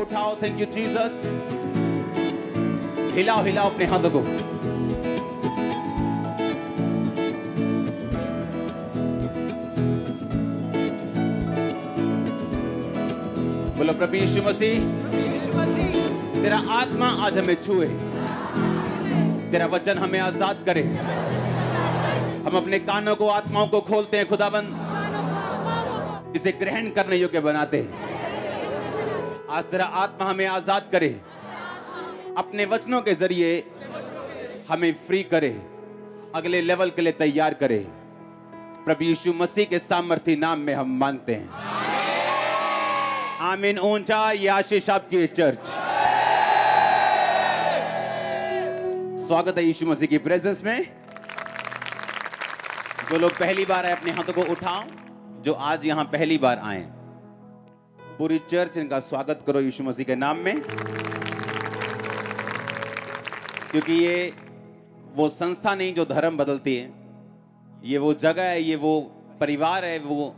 उठाओ। Thank you Jesus. हिलाओ हिलाओ अपने हाथों को। बोलो प्रभु यीशु मसीह, तेरा आत्मा आज हमें छुए, तेरा वचन हमें आजाद करे। हम अपने कानों को, आत्माओं को खोलते हैं खुदाबंद, इसे ग्रहण करने योग्य बनाते हैं। आज तेरा आत्मा हमें आजाद करे, अपने वचनों के जरिए हमें फ्री करे, अगले लेवल के लिए तैयार करे। प्रभु यीशु मसीह के सामर्थी नाम में हम मांगते हैं, आमीन। ऊंचा ये आशीष आपकी चर्च। स्वागत है यीशु मसीह की प्रेजेंस में। जो लोग पहली बार आए अपने हाथों को उठाओ, जो आज यहां पहली बार आए। पूरी चर्च इनका स्वागत करो यीशु मसीह के नाम में, क्योंकि ये वो संस्था नहीं जो धर्म बदलती है, ये वो जगह है, ये वो परिवार है, वो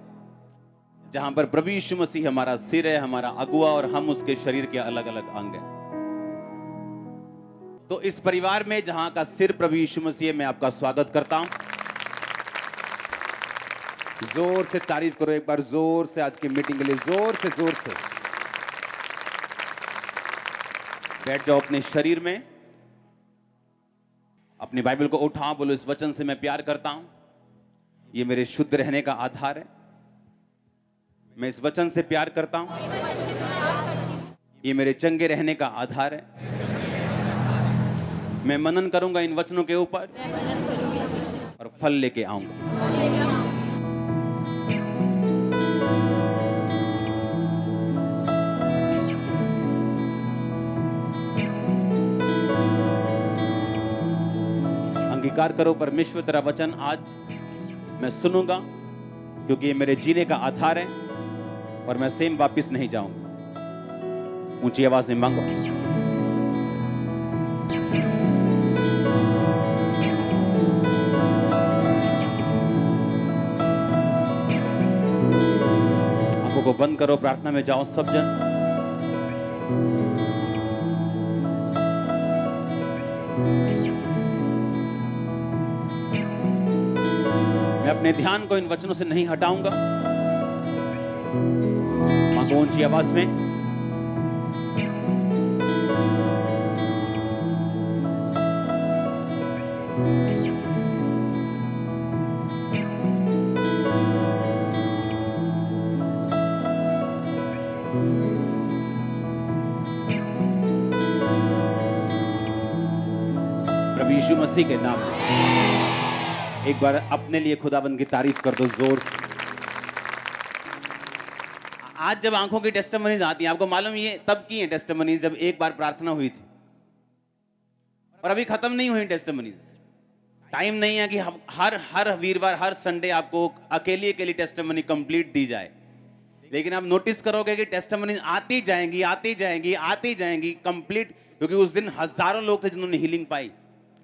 जहां पर प्रभु यीशु मसीह हमारा सिर है, हमारा अगुआ, और हम उसके शरीर के अलग अलग अंग हैं। तो इस परिवार में जहां का सिर प्रभु यीशु मसीह, मैं आपका स्वागत करता हूं। जोर से तारीफ करो एक बार, जोर से, आज की मीटिंग के लिए जोर से जोर से। बैठ जाओ अपने शरीर में, अपनी बाइबल को उठाओ, बोलो इस वचन से मैं प्यार करता हूं, ये मेरे शुद्ध रहने का आधार है। मैं इस वचन से प्यार करता हूं, ये मेरे चंगे रहने का आधार है। मैं मनन करूंगा इन वचनों के ऊपर और फल लेके आऊंगा। अंगीकार करो परमेश्वर, तेरा वचन आज मैं सुनूंगा, क्योंकि ये मेरे जीने का आधार है और मैं सेम वापस नहीं जाऊंगा। ऊंची आवाज में मांगो। आंखों को बंद करो, प्रार्थना में जाओ सब जन। मैं अपने ध्यान को इन वचनों से नहीं हटाऊंगा। मांगो ऊंची आवाज में। प्रभु यीशु मसीह के नाम में एक बार अपने लिए खुदाबंद की तारीफ कर दो जोर से। आज जब आंखों की टेस्टिमनीज आती हैं, आपको मालूम ये तब की हैं टेस्टिमनीज जब एक बार प्रार्थना हुई थी, और अभी खत्म नहीं हुई टेस्टिमनीज। टाइम नहीं है कि हर वीरवार, हर संडे आपको अकेले के लिए टेस्टिमनी कंप्लीट दी जाए, लेकिन आप नोटिस करोगे कि टेस्टिमनीज आती जाएंगी, आती जाएंगी, आती जाएंगी कंप्लीट। क्योंकि उस दिन हजारों लोग थे जिन्होंने हीलिंग पाई।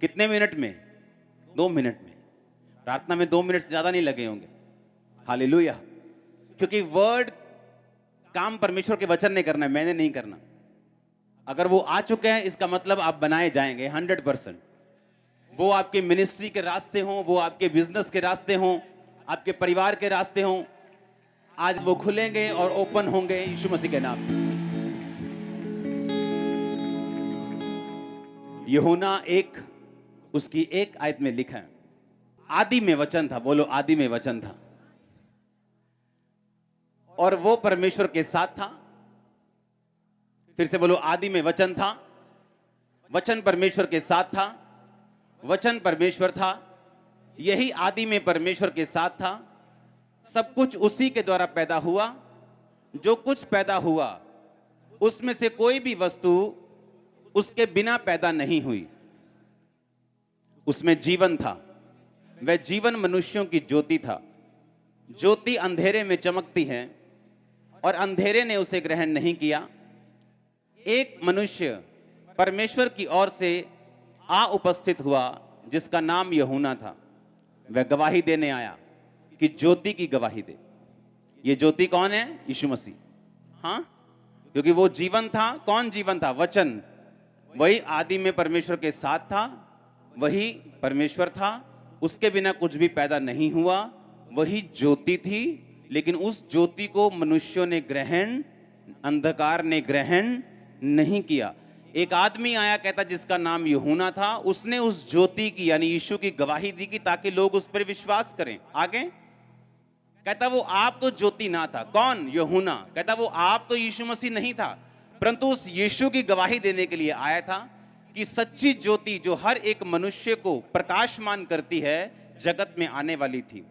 कितने मिनट में? 2 मिनट में। प्रार्थना में 2 मिनट से ज्यादा नहीं लगे होंगे। हालेलुया। क्योंकि वर्ड काम परमेश्वर के वचन ने करना है, मैंने नहीं करना। अगर वो आ चुके हैं, इसका मतलब आप बनाए जाएंगे 100%। वो आपके मिनिस्ट्री के रास्ते हों, वो आपके बिजनेस के रास्ते हों, आपके परिवार के रास्ते हों, आज वो खुलेंगे और ओपन होंगे यीशु मसीह के नाम में। यूहन्ना 1 उसकी 1 आयत में लिखा है, आदि में वचन था। बोलो आदि में वचन था, और वो परमेश्वर के साथ था। फिर से बोलो आदि में वचन था, वचन परमेश्वर के साथ था, वचन परमेश्वर था, यही आदि में परमेश्वर के साथ था। सब कुछ उसी के द्वारा पैदा हुआ, जो कुछ पैदा हुआ उसमें से कोई भी वस्तु उसके बिना पैदा नहीं हुई। उसमें जीवन था, वह जीवन मनुष्यों की ज्योति था। ज्योति अंधेरे में चमकती है और अंधेरे ने उसे ग्रहण नहीं किया। एक मनुष्य परमेश्वर की ओर से आ उपस्थित हुआ जिसका नाम यूहन्ना था। वह गवाही देने आया कि ज्योति की गवाही दे। ये ज्योति कौन है? यीशु मसीह। हाँ, क्योंकि वो जीवन था। कौन जीवन था? वचन। वही आदि में परमेश्वर के साथ था, वही परमेश्वर था, उसके बिना कुछ भी पैदा नहीं हुआ। वही ज्योति थी, लेकिन उस ज्योति को मनुष्यों ने ग्रहण, अंधकार ने ग्रहण नहीं किया। एक आदमी आया, कहता जिसका नाम यूहन्ना था, उसने उस ज्योति की यानी यीशु की गवाही दी कि ताकि लोग उस पर विश्वास करें। आगे कहता वो आप तो ज्योति ना था। कौन? यूहन्ना। कहता वो आप तो यीशु मसीह नहीं था, परंतु उस यीशु की गवाही देने के लिए आया था कि सच्ची ज्योति जो हर एक मनुष्य को प्रकाशमान करती है, जगत में आने वाली थी।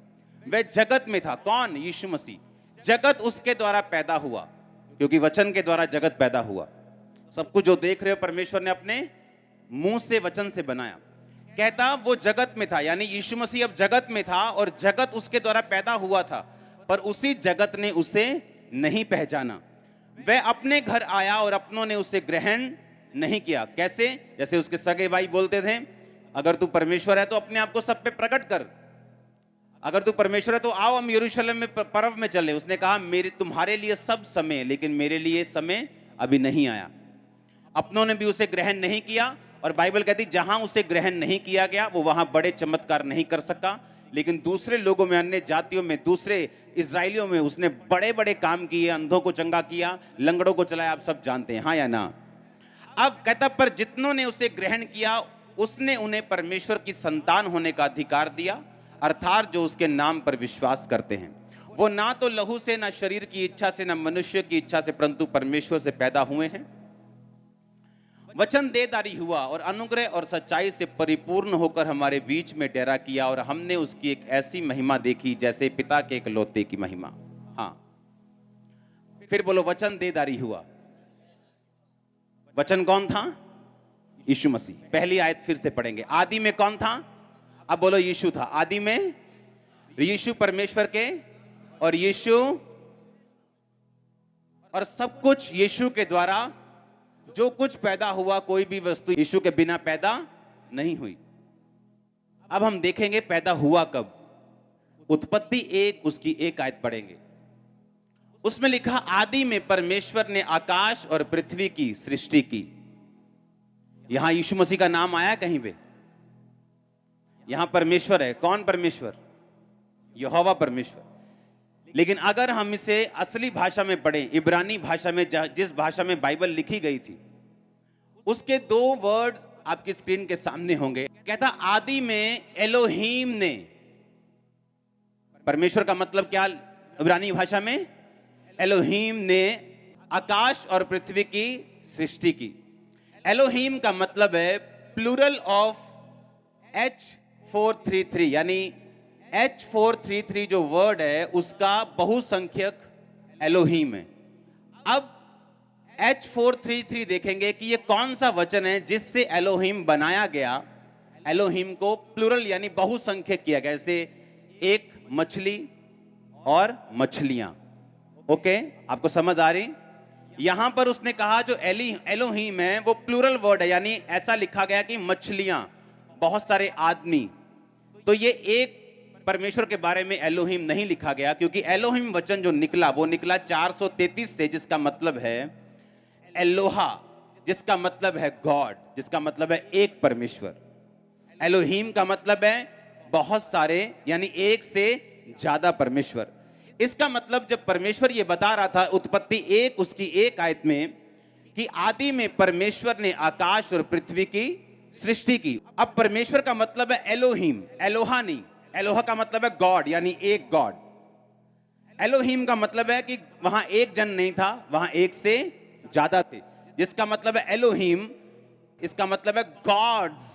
वह जगत में था। कौन? यीशु मसीह। जगत उसके द्वारा पैदा हुआ, क्योंकि वचन के द्वारा जगत पैदा हुआ। सब कुछ जो देख रहे हो परमेश्वर ने अपने मुंह से, वचन से बनाया। कहता वो जगत में था, यानी यीशु मसीह अब जगत में था और जगत उसके द्वारा पैदा हुआ था, पर उसी जगत ने उसे नहीं पहचाना। वह अपने घर आया और अपनों ने उसे ग्रहण नहीं किया। कैसे? जैसे उसके सगे भाई बोलते थे, अगर तू परमेश्वर है तो अपने आप को सब पे प्रकट कर, अगर तू परमेश्वर है तो आओ हम यरूशलेम में पर्व में चले। उसने कहा मेरे तुम्हारे लिए सब समय, लेकिन मेरे लिए समय अभी नहीं आया। अपनों ने भी उसे ग्रहण नहीं किया, और बाइबल कहती जहां उसे ग्रहण नहीं किया गया वो वहां बड़े चमत्कार नहीं कर सका, लेकिन दूसरे लोगों में, अन्य जातियों में, दूसरे इजराइलियों में उसने बड़े बड़े काम किए। अंधों को चंगा किया, लंगड़ों को चलाया। आप सब जानते हैं, हाँ या ना? अब कहता पर जितनों ने उसे ग्रहण किया उसने उन्हें परमेश्वर की संतान होने का अधिकार दिया, अर्थात जो उसके नाम पर विश्वास करते हैं। वो ना तो लहू से, ना शरीर की इच्छा से, ना मनुष्य की इच्छा से, परंतु परमेश्वर से पैदा हुए हैं। वचन देहधारी हुआ और अनुग्रह और सच्चाई से परिपूर्ण होकर हमारे बीच में डेरा किया, और हमने उसकी एक ऐसी महिमा देखी जैसे पिता के इकलौते की महिमा। हाँ, फिर बोलो, वचन देहधारी हुआ। वचन कौन था? यीशु मसीह। पहली आयत फिर से पढ़ेंगे। आदि में कौन था? अब बोलो, यीशु था। आदि में यीशु परमेश्वर के, और यीशु, और सब कुछ यीशु के द्वारा, जो कुछ पैदा हुआ, कोई भी वस्तु यीशु के बिना पैदा नहीं हुई। अब हम देखेंगे पैदा हुआ कब। उत्पत्ति 1 उसकी 1 आयत पढ़ेंगे। उसमें लिखा, आदि में परमेश्वर ने आकाश और पृथ्वी की सृष्टि की। यहां यीशु मसीह का नाम आया कहीं पे? यहां परमेश्वर है। कौन परमेश्वर? यहोवा परमेश्वर। लेकिन अगर हम इसे असली भाषा में पढ़ें, इब्रानी भाषा में, जिस भाषा में बाइबल लिखी गई थी, उसके 2 वर्ड्स आपकी स्क्रीन के सामने होंगे। कहता आदि में एलोहीम ने। परमेश्वर का मतलब क्या इब्रानी भाषा में? एलोहीम ने आकाश और पृथ्वी की सृष्टि की। एलोहीम का मतलब है प्लूरल ऑफ H433, यानी H433 जो वर्ड है उसका बहुसंख्यक एलोहीम है। अब H433 देखेंगे कि ये कौन सा वचन है जिससे एलोहीम बनाया गया। एलोहीम को प्लूरल यानी बहुसंख्यक किया गया, जैसे एक मछली और मछलियां। ओके, आपको समझ आ रही? यहां पर उसने कहा जो एलोहीम है वो प्लूरल वर्ड है, यानी ऐसा लिखा गया कि मछलियां, बहुत सारे आदमी। तो ये एक परमेश्वर के बारे में एलोहीम नहीं लिखा गया, क्योंकि एलोहीम वचन जो निकला वो निकला 433 से, जिसका मतलब है एलोहा, जिसका मतलब है गॉड, जिसका मतलब है एक परमेश्वर। एलोहीम का मतलब है बहुत सारे, यानी एक से ज्यादा परमेश्वर। इसका मतलब जब परमेश्वर ये बता रहा था उत्पत्ति 1 उसकी 1 आयत में कि आदि में परमेश्वर ने आकाश और पृथ्वी की सृष्टि की। अब परमेश्वर का मतलब है एलोहीम, एलोहा नहीं। एलोहा का मतलब है गॉड, यानी एक गॉड। एलोहीम का मतलब है कि वहां एक जन नहीं था, वहां एक से ज्यादा थे, जिसका मतलब है एलोहीम, इसका मतलब है gods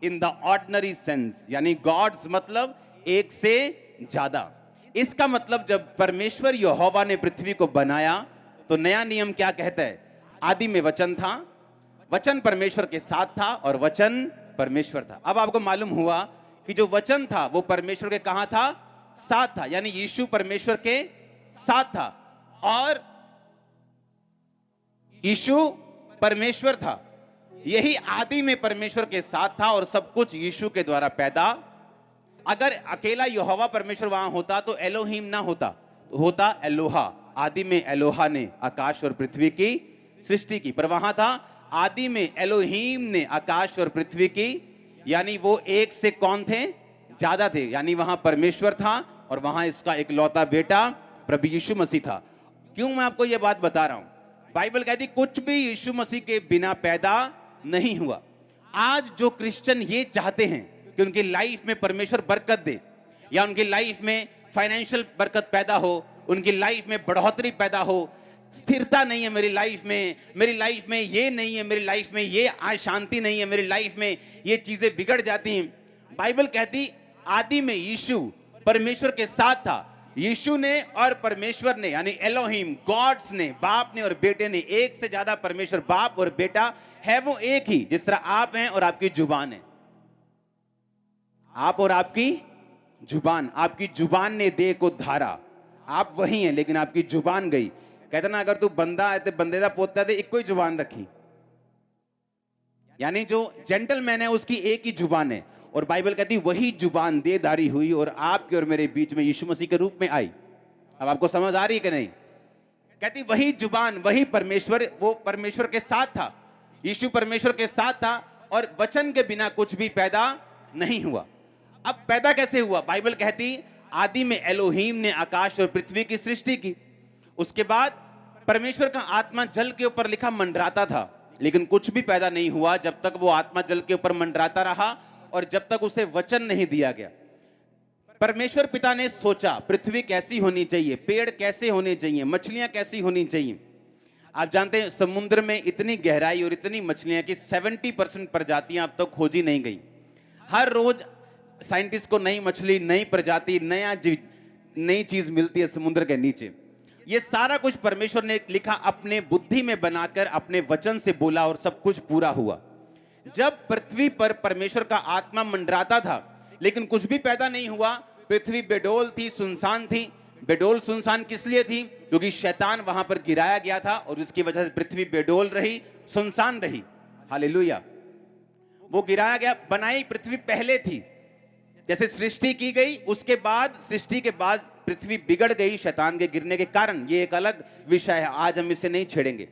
in the ordinary sense, यानी गॉड्स मतलब एक से ज्यादा। इसका मतलब जब परमेश्वर यहोवा ने पृथ्वी को बनाया तो नया नियम क्या कहता है? आदि में वचन था, वचन परमेश्वर के साथ था और वचन परमेश्वर था। अब आपको मालूम हुआ कि जो वचन था वो परमेश्वर के कहां था? साथ था, यानी यीशु परमेश्वर के साथ था और यीशु परमेश्वर था। यही आदि में परमेश्वर के साथ था और सब कुछ यीशु के द्वारा पैदा। अगर अकेला यहोवा परमेश्वर वहां होता तो एलोहीम ना होता, तो होता एलोहा। आदि में एलोहा ने आकाश और पृथ्वी की सृष्टि की। पर वहां था आदि में एलोहीम ने आकाश और पृथ्वी की, यानी वो एक से कौन थे? ज्यादा थे। यानी वहां परमेश्वर था और वहां इसका इकलौता बेटा प्रभु यीशु मसीह था। क्यों मैं आपको यह बात बता रहा हूं? बाइबल कहती कुछ भी यीशु मसीह के बिना पैदा नहीं हुआ। आज जो क्रिश्चियन ये चाहते हैं कि उनकी लाइफ में परमेश्वर बरकत दे, या उनकी लाइफ में फाइनेंशियल बरकत पैदा हो, उनकी लाइफ में बढ़ोतरी पैदा हो, स्थिरता नहीं है मेरी लाइफ में ये नहीं है, मेरी लाइफ में ये अशांति नहीं है, मेरी लाइफ में ये चीजें बिगड़ जाती हैं। बाइबल कहती आदि में यीशु परमेश्वर के साथ था। यीशु ने और परमेश्वर ने, यानी एलोहिम गॉड्स ने, बाप ने और बेटे ने, एक से ज्यादा परमेश्वर बाप और बेटा है वो एक ही। जिस तरह आप हैं और आपकी जुबान है, आप और आपकी जुबान ने देह को धारा। आप वही हैं लेकिन आपकी जुबान गई। कहते ना, अगर तू बंदा है तो बंदे का पोता थे, एक ही जुबान रखी। यानी जो जेंटलमैन है उसकी एक ही जुबान है। और बाइबल कहती वही जुबान देहधारी हुई और आपके और मेरे बीच में यीशु मसीह के रूप में आई। अब आपको समझ आ रही है कि नहीं? कहती वही जुबान, वही परमेश्वर, वो परमेश्वर के साथ था। यीशु परमेश्वर के साथ था और वचन के बिना कुछ भी पैदा नहीं हुआ। अब पैदा कैसे हुआ? बाइबल कहती आदि में एलोहीम ने आकाश और पृथ्वी की सृष्टि की। उसके बाद परमेश्वर का आत्मा जल के ऊपर लिखा मंडराता था, लेकिन कुछ भी पैदा नहीं हुआ जब तक वो आत्मा जल के ऊपर मंडराता रहा और जब तक उसे वचन नहीं दिया गया। परमेश्वर पिता ने सोचा पृथ्वी कैसी होनी चाहिए, पेड़ कैसे होने चाहिए, मछलियां कैसी होनी चाहिए। आप जानते हैं समुद्र में इतनी गहराई और इतनी मछलियां कि 70% प्रजातियां अब तक खोजी नहीं गई। हर रोज साइंटिस्ट को नई मछली, नई प्रजाति, नई चीज मिलती है समुद्र के नीचे। ये सारा कुछ परमेश्वर ने लिखा, अपने बुद्धि में बनाकर अपने वचन से बोला और सब कुछ पूरा हुआ। जब पृथ्वी पर परमेश्वर का आत्मा मंडराता था लेकिन कुछ भी पैदा नहीं हुआ, पृथ्वी बेडौल थी, सुनसान थी। बेडौल सुनसान किस लिए थी? क्योंकि शैतान वहां पर गिराया गया था और उसकी वजह से पृथ्वी बेडौल रही, सुनसान रही। हालेलुया। वो गिराया गया। बनाई पृथ्वी पहले थी, जैसे सृष्टि की गई, उसके बाद सृष्टि के बाद पृथ्वी बिगड़ गई शैतान के गिरने के कारण। ये एक अलग विषय है, आज हम इसे नहीं छेड़ेंगे।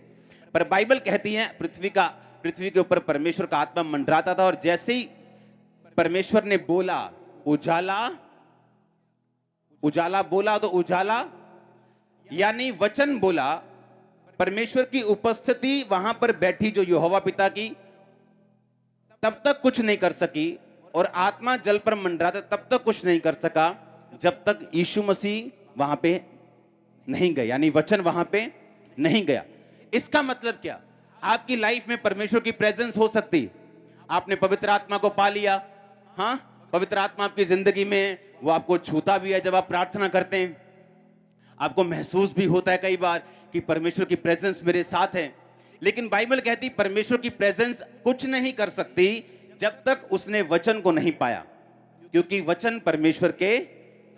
पर बाइबल कहती है पृथ्वी के ऊपर परमेश्वर का आत्मा मंडराता था और जैसे ही परमेश्वर ने बोला उजाला, उजाला बोला तो उजाला, यानी वचन बोला। परमेश्वर की उपस्थिति वहां पर बैठी जो यहोवा पिता की, तब तक कुछ नहीं कर सकी। और आत्मा जल पर मंडराता तब तक कुछ नहीं कर सका जब तक यीशु मसीह वहां पे नहीं गए, यानी वचन वहां पे नहीं गया। इसका मतलब क्या? आपकी लाइफ में परमेश्वर की प्रेजेंस हो सकती। आपने पवित्र आत्मा को पा लिया, हाँ, पवित्र आत्मा आपकी जिंदगी में, वो आपको छूता भी है जब आप प्रार्थना करते हैं। आपको महसूस भी होता है कई बार कि परमेश्वर की प्रेजेंस मेरे साथ है। लेकिन बाइबल कहती परमेश्वर की प्रेजेंस कुछ नहीं कर सकती जब तक उसने वचन को नहीं पाया, क्योंकि वचन परमेश्वर के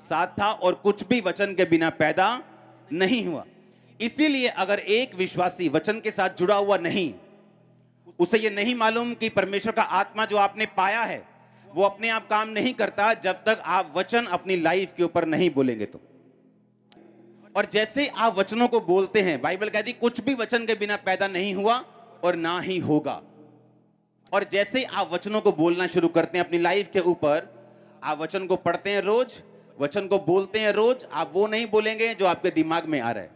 साथ था और कुछ भी वचन के बिना पैदा नहीं हुआ। इसीलिए अगर एक विश्वासी वचन के साथ जुड़ा हुआ नहीं, उसे यह नहीं मालूम कि परमेश्वर का आत्मा जो आपने पाया है वो अपने आप काम नहीं करता जब तक आप वचन अपनी लाइफ के ऊपर नहीं बोलेंगे तो। और जैसे आप वचनों को बोलते हैं, बाइबल कहती कुछ भी वचन के बिना पैदा नहीं हुआ और ना ही होगा। और जैसे आप वचनों को बोलना शुरू करते हैं अपनी लाइफ के ऊपर, आप वचन को पढ़ते हैं रोज, वचन को बोलते हैं रोज, आप वो नहीं बोलेंगे जो आपके दिमाग में आ रहा है,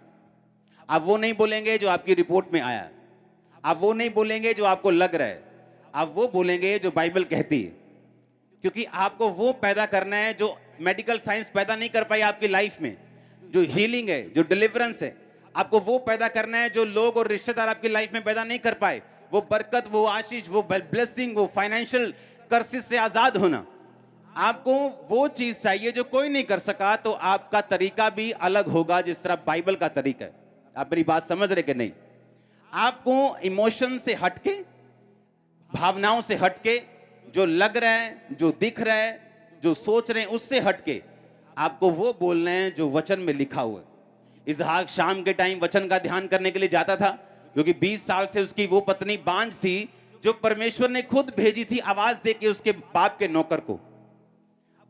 आप वो नहीं बोलेंगे जो आपकी रिपोर्ट में आया, आप वो नहीं बोलेंगे जो आपको लग रहा है, आप वो बोलेंगे जो बाइबल कहती है। क्योंकि आपको वो पैदा करना है जो मेडिकल साइंस पैदा नहीं कर पाई आपकी लाइफ में, जो हीलिंग है, जो डिलीवरेंस है। आपको वो पैदा करना है जो लोग और रिश्तेदार आपकी लाइफ में पैदा नहीं कर पाए, वो बरकत, वो आशीष, वो ब्लेसिंग, वो फाइनेंशियल कर्सेस से आजाद होना। आपको वो चीज चाहिए जो कोई नहीं कर सका, तो आपका तरीका भी अलग होगा जिस तरह बाइबल का तरीका है। आप मेरी बात समझ रहे कि नहीं? आपको इमोशन से हटके, भावनाओं से हटके, जो लग रहा है, जो दिख रहा है, जो सोच रहे हैं, उससे हटके आपको वो बोलना है जो वचन में लिखा हुआ है। इसहाक शाम के टाइम वचन का ध्यान करने के लिए जाता था, क्योंकि 20 साल से उसकी वो पत्नी बांझ थी जो परमेश्वर ने खुद भेजी थी आवाज देके उसके बाप के नौकर को।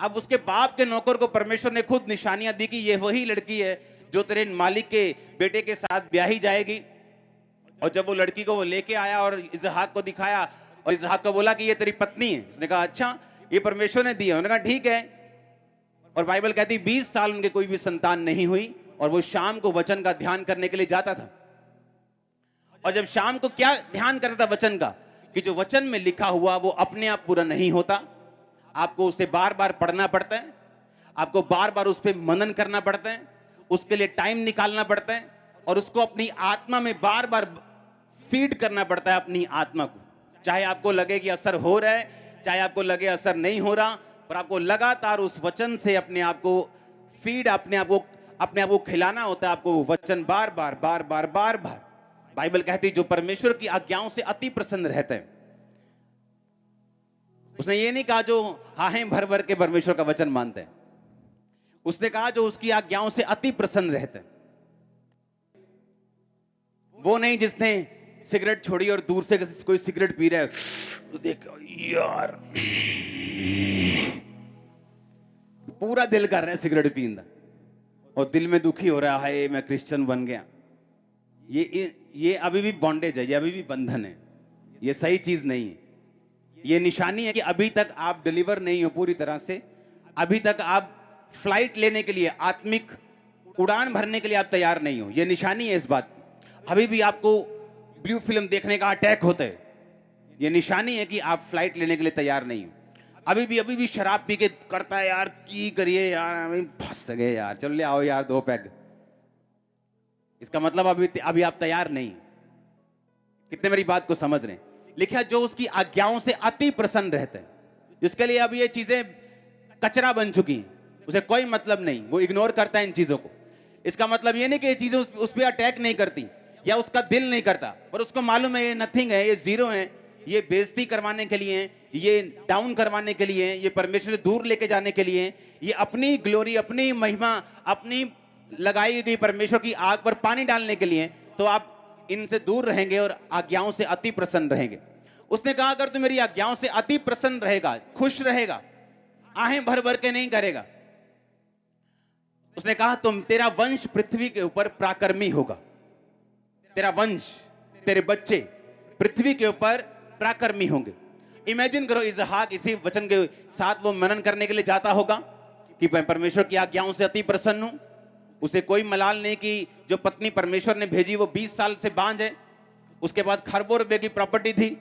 अब उसके बाप के नौकर को परमेश्वर ने खुद निशानियां दी कि ये वही लड़की है जो तेरे मालिक के बेटे के साथ ब्याही जाएगी। और जब वो लड़की को वो लेके आया और इसहाक को दिखाया और इसहाक को बोला कि ये तेरी पत्नी है, उसने कहा अच्छा ये परमेश्वर ने दी है। उन्होंने कहा ठीक है। और बाइबल कहती 20 साल उनके कोई भी संतान नहीं हुई और वो शाम को वचन का ध्यान करने के लिए जाता था। और जब शाम को क्या ध्यान करता था वचन का, कि जो वचन में लिखा हुआ वो अपने आप पूरा नहीं होता, आपको उसे बार बार पढ़ना पड़ता है, आपको बार बार उस पर मनन करना पड़ता है, उसके लिए टाइम निकालना पड़ता है और उसको अपनी आत्मा में बार बार फीड करना पड़ता है अपनी आत्मा को। चाहे आपको लगे कि असर हो रहा है, चाहे आपको लगे असर नहीं हो रहा, पर आपको लगातार उस वचन से अपने आप को फीड, अपने आप को खिलाना होता है। आपको वो वचन बार बार बार बार बार बार। बाइबल कहती जो परमेश्वर की आज्ञाओं से अति प्रसन्न रहता है। उसने ये नहीं कहा जो हाहें भर भर के परमेश्वर का वचन मानते हैं, उसने कहा जो उसकी आज्ञाओं से अति प्रसन्न रहते हैं। वो नहीं जिसने सिगरेट छोड़ी और दूर से कोई सिगरेट पी रहा है तो देखो यार पूरा दिल कर रहा है सिगरेट पीना और दिल में दुखी हो रहा है मैं क्रिश्चियन बन गया। ये अभी भी बॉन्डेज है, ये अभी भी बंधन है, ये सही चीज नहीं है। ये निशानी है कि अभी तक आप डिलीवर नहीं हो पूरी तरह से, अभी तक आप फ्लाइट लेने के लिए, आत्मिक उड़ान भरने के लिए आप तैयार नहीं हो। ये निशानी है इस बात की। अभी भी आपको ब्लू फिल्म देखने का अटैक होता है, ये निशानी है कि आप फ्लाइट लेने के लिए तैयार नहीं हो। अभी भी शराब पी के करता है यार, की करिए यार, फंस गए यार, चलो ले आओ यार 2 पैग, इसका मतलब अभी आप तैयार नहीं। कितने मेरी बात को समझ रहे हैं? लिखा जो उसकी आज्ञाओं से अति प्रसन्न रहता है, जिसके लिए अब ये चीजें कचरा बन चुकी हैं, उसे कोई मतलब नहीं, वो इग्नोर करता है इन चीजों को। इसका मतलब ये नहीं कि ये चीजें उस पर अटैक नहीं करती या उसका दिल नहीं करता, पर उसको मालूम है ये नथिंग है, ये जीरो है, ये बेइज्जती करवाने के लिए, ये डाउन करवाने के लिए, ये परमेश्वर से दूर लेके जाने के लिए, ये अपनी ग्लोरी, अपनी महिमा, अपनी लगाई गई परमेश्वर की आग पर पानी डालने के लिए। तो आप इनसे दूर रहेंगे और आज्ञाओं से अति प्रसन्न रहेंगे। उसने कहा अगर तू मेरी आज्ञाओं से अति प्रसन्न रहेगा, खुश रहेगा, आहें भर भर के नहीं करेगा, उसने कहा तुम तेरा वंश पृथ्वी के ऊपर प्राकर्मी होगा। तेरा वंश, तेरे बच्चे पृथ्वी के ऊपर प्राकर्मी होंगे। इमेजिन करो इसहाक इसी वचन के साथ वो मनन करने के लिए जाता होगा कि मैं परमेश्वर की आज्ञाओं से अति प्रसन्न हूं। उसे कोई मलाल नहीं कि जो पत्नी परमेश्वर ने भेजी वो 20 साल से बांझ है, उसके पास खरबों रुपए की प्रॉपर्टी थी,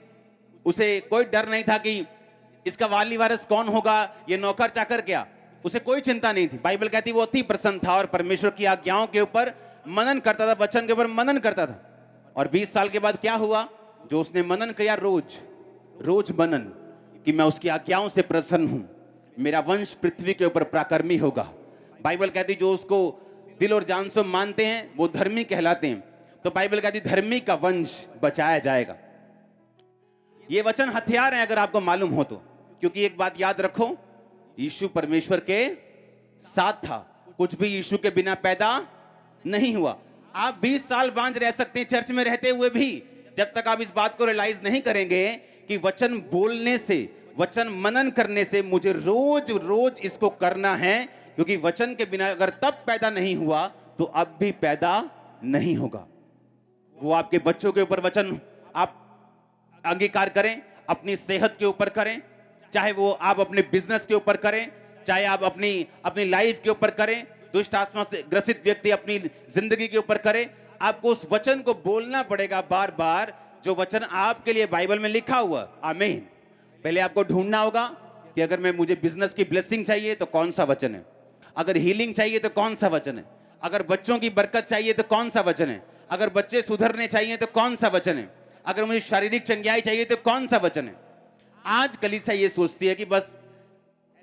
उसे कोई डर नहीं था कि इसका वाली वारिस कौन होगा, ये नौकर चाकर क्या, उसे कोई चिंता नहीं थी। बाइबल कहती वो अति प्रसन्न था और परमेश्वर की आज्ञाओं के ऊपर मनन करता था, वचन के ऊपर मनन करता था। और 20 साल के बाद क्या हुआ? जो उसने मनन किया, रोज मनन कि मैं उसकी आज्ञाओं से प्रसन्न हूं, मेरा वंश पृथ्वी के ऊपर प्राकर्मी होगा। बाइबल कहती जो उसको दिल और जान से मानते हैं वो धर्मी कहलाते हैं। तो बाइबल कहती धर्मी का वंश बचाया जाएगा। ये वचन हथियार है अगर आपको मालूम हो तो, क्योंकि एक बात याद रखो, यीशु परमेश्वर के साथ था, कुछ भी यीशु के बिना पैदा नहीं हुआ। आप 20 साल बांझ रह सकते हैं चर्च में रहते हुए भी, जब तक आप इस बात को रियलाइज नहीं करेंगे कि वचन बोलने से, वचन मनन करने से मुझे रोज इसको करना है, क्योंकि वचन के बिना अगर तब पैदा नहीं हुआ तो अब भी पैदा नहीं होगा। वो आपके बच्चों के ऊपर वचन आप अंगीकार करें, अपनी सेहत के ऊपर करें, चाहे वो आप अपने बिजनेस के ऊपर करें, चाहे आप अपनी लाइफ के ऊपर करें, दुष्ट आत्मा से ग्रसित व्यक्ति अपनी जिंदगी के ऊपर करे, आपको उस वचन को बोलना पड़ेगा बार बार, जो वचन आपके लिए बाइबल में लिखा हुआ। आमीन। पहले आपको ढूंढना होगा कि अगर मुझे बिजनेस की ब्लेसिंग चाहिए तो कौन सा वचन है, अगर हीलिंग चाहिए तो कौन सा वचन है, अगर बच्चों की बरकत चाहिए तो कौन सा वचन है, अगर बच्चे सुधरने चाहिए तो कौन सा वचन है, अगर मुझे शारीरिक चंगाई चाहिए तो कौन सा वचन है। आज कलीसिया ये सोचती है कि बस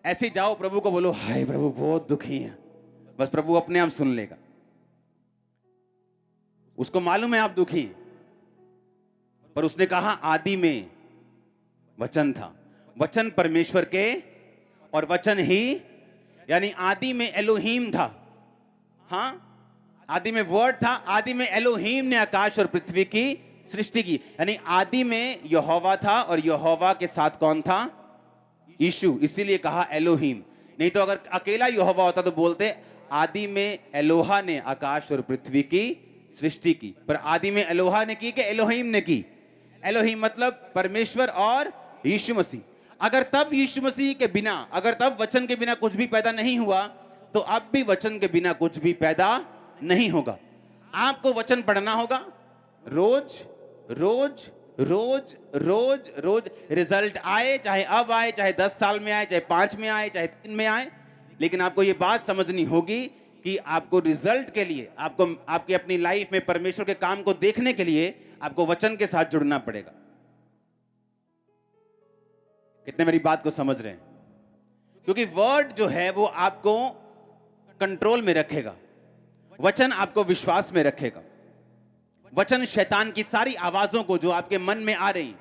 ऐसे जाओ, प्रभु को बोलो हाय प्रभु बहुत दुखी है, बस प्रभु अपने आप सुन लेगा। उसको मालूम है आप दुखी हैं, पर उसने कहा आदि में वचन था, वचन परमेश्वर के, और वचन ही यानी आदि में एलोहीम था। हाँ, आदि में वर्ड था, आदि में एलोहीम ने आकाश और पृथ्वी की सृष्टि की। यानी आदि में यहोवा था और यहोवा के साथ कौन था? यीशु। इसीलिए कहा एलोहीम। नहीं तो अगर अकेला यहोवा होता तो बोलते आदि में एलोहा ने आकाश और पृथ्वी की सृष्टि की। पर आदि में एलोहा ने की कि एलोहीम ने की? एलोहीम मतलब परमेश्वर और यीशु मसीह। अगर तब यीशु मसीह के बिना, अगर तब वचन के बिना कुछ भी पैदा नहीं हुआ, तो अब भी वचन के बिना कुछ भी पैदा नहीं होगा। आपको वचन पढ़ना होगा रोज रोज रोज रोज रोज। रिजल्ट आए, चाहे अब आए, चाहे 10 साल में आए, चाहे 5 में आए, चाहे 3 में आए, लेकिन आपको यह बात समझनी होगी कि आपको रिजल्ट के लिए, आपको आपकी अपनी लाइफ में परमेश्वर के काम को देखने के लिए आपको वचन के साथ जुड़ना पड़ेगा। कितने मेरी बात को समझ रहे हैं? क्योंकि वर्ड जो है वो आपको कंट्रोल में रखेगा, वचन आपको विश्वास में रखेगा। वचन शैतान की सारी आवाजों को जो आपके मन में आ रही,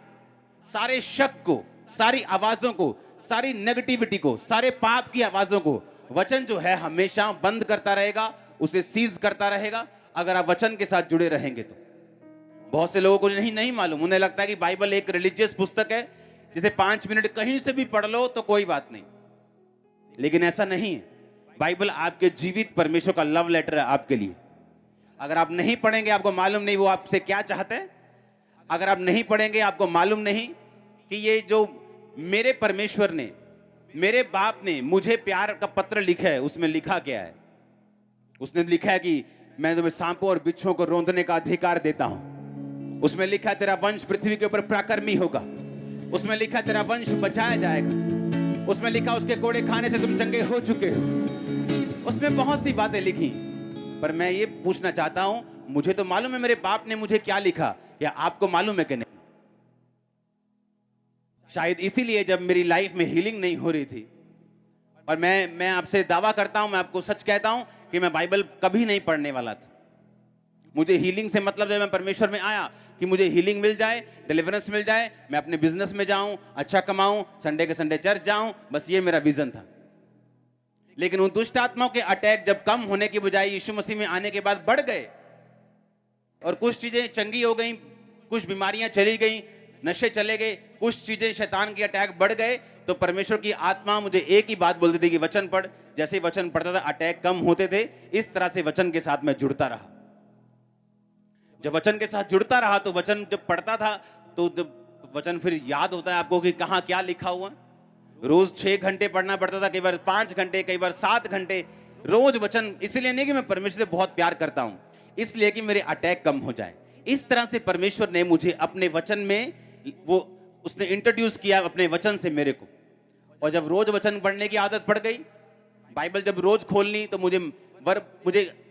सारे शक को, सारी आवाजों को, सारी नेगेटिविटी को, सारे पाप की आवाजों को वचन जो है हमेशा बंद करता रहेगा, उसे सीज करता रहेगा, अगर आप वचन के साथ जुड़े रहेंगे तो। बहुत से लोगों को नहीं मालूम, उन्हें लगता है कि बाइबल एक रिलीजियस पुस्तक है जिसे 5 मिनट कहीं से भी पढ़ लो तो कोई बात नहीं, लेकिन ऐसा नहीं है। बाइबल आपके जीवित परमेश्वर का लव लेटर है आपके लिए। अगर आप नहीं पढ़ेंगे, आपको मालूम नहीं वो आपसे क्या चाहते हैं। अगर आप नहीं पढ़ेंगे, आपको मालूम नहीं कि ये जो मेरे परमेश्वर ने, मेरे बाप ने मुझे प्यार का पत्र लिखा है, उसमें लिखा क्या है? उसने लिखा है कि मैं तुम्हें सांपों और बिच्छुओं को रौंदने का अधिकार देता हूं। उसमें लिखा है तेरा वंश पृथ्वी के ऊपर पराक्रमी होगा। उसमें लिखा है तेरा वंश बचाया जाएगा। उसमें लिखा उसके कोड़े खाने से तुम चंगे हो चुके हो। उसमें बहुत सी बातें लिखी, पर मैं ये पूछना चाहता हूं, मुझे तो मालूम है मेरे बाप ने मुझे क्या लिखा, क्या आपको मालूम है कि नहीं? शायद इसीलिए जब मेरी लाइफ में हीलिंग नहीं हो रही थी, और मैं आपसे दावा करता हूं, मैं आपको सच कहता हूं कि मैं बाइबल कभी नहीं पढ़ने वाला था। मुझे हीलिंग से मतलब जब मैं परमेश्वर में आया कि मुझे हीलिंग मिल जाए, डिलीवरेंस मिल जाए, मैं अपने बिजनेस में जाऊं, अच्छा कमाऊं, संडे के संडे चर्च जाऊं, बस ये मेरा विजन था। लेकिन उन दुष्ट आत्माओं के अटैक जब कम होने की बजाय यीशु मसीह में आने के बाद बढ़ गए, और कुछ चीजें चंगी हो गई, कुछ बीमारियां चली गई, नशे चले गए, कुछ चीजें शैतान के अटैक बढ़ गए, तो परमेश्वर की आत्मा मुझे एक ही बात बोलती थी कि वचन पढ़। जैसे ही वचन पढ़ता था अटैक कम होते थे। इस तरह से वचन के साथ मैं जुड़ता रहा। जब वचन के साथ जुड़ता रहा तो वचन जब पढ़ता था तो जब वचन फिर याद होता है आपको कि कहां क्या लिखा हुआ। रोज 6 घंटे पढ़ना पड़ता था, कई बार 5 घंटे, कई बार 7 घंटे रोज वचन। इसलिए नहीं कि मैं परमेश्वर से बहुत प्यार करता हूं, इसलिए कि मेरे अटैक कम हो जाए। इस तरह से परमेश्वर ने मुझे अपने वचन में उसने इंट्रोड्यूस किया अपने वचन से मेरे को। और जब रोज वचन पढ़ने की आदत पड़ गई, बाइबल जब रोज खोलनी, तो मुझे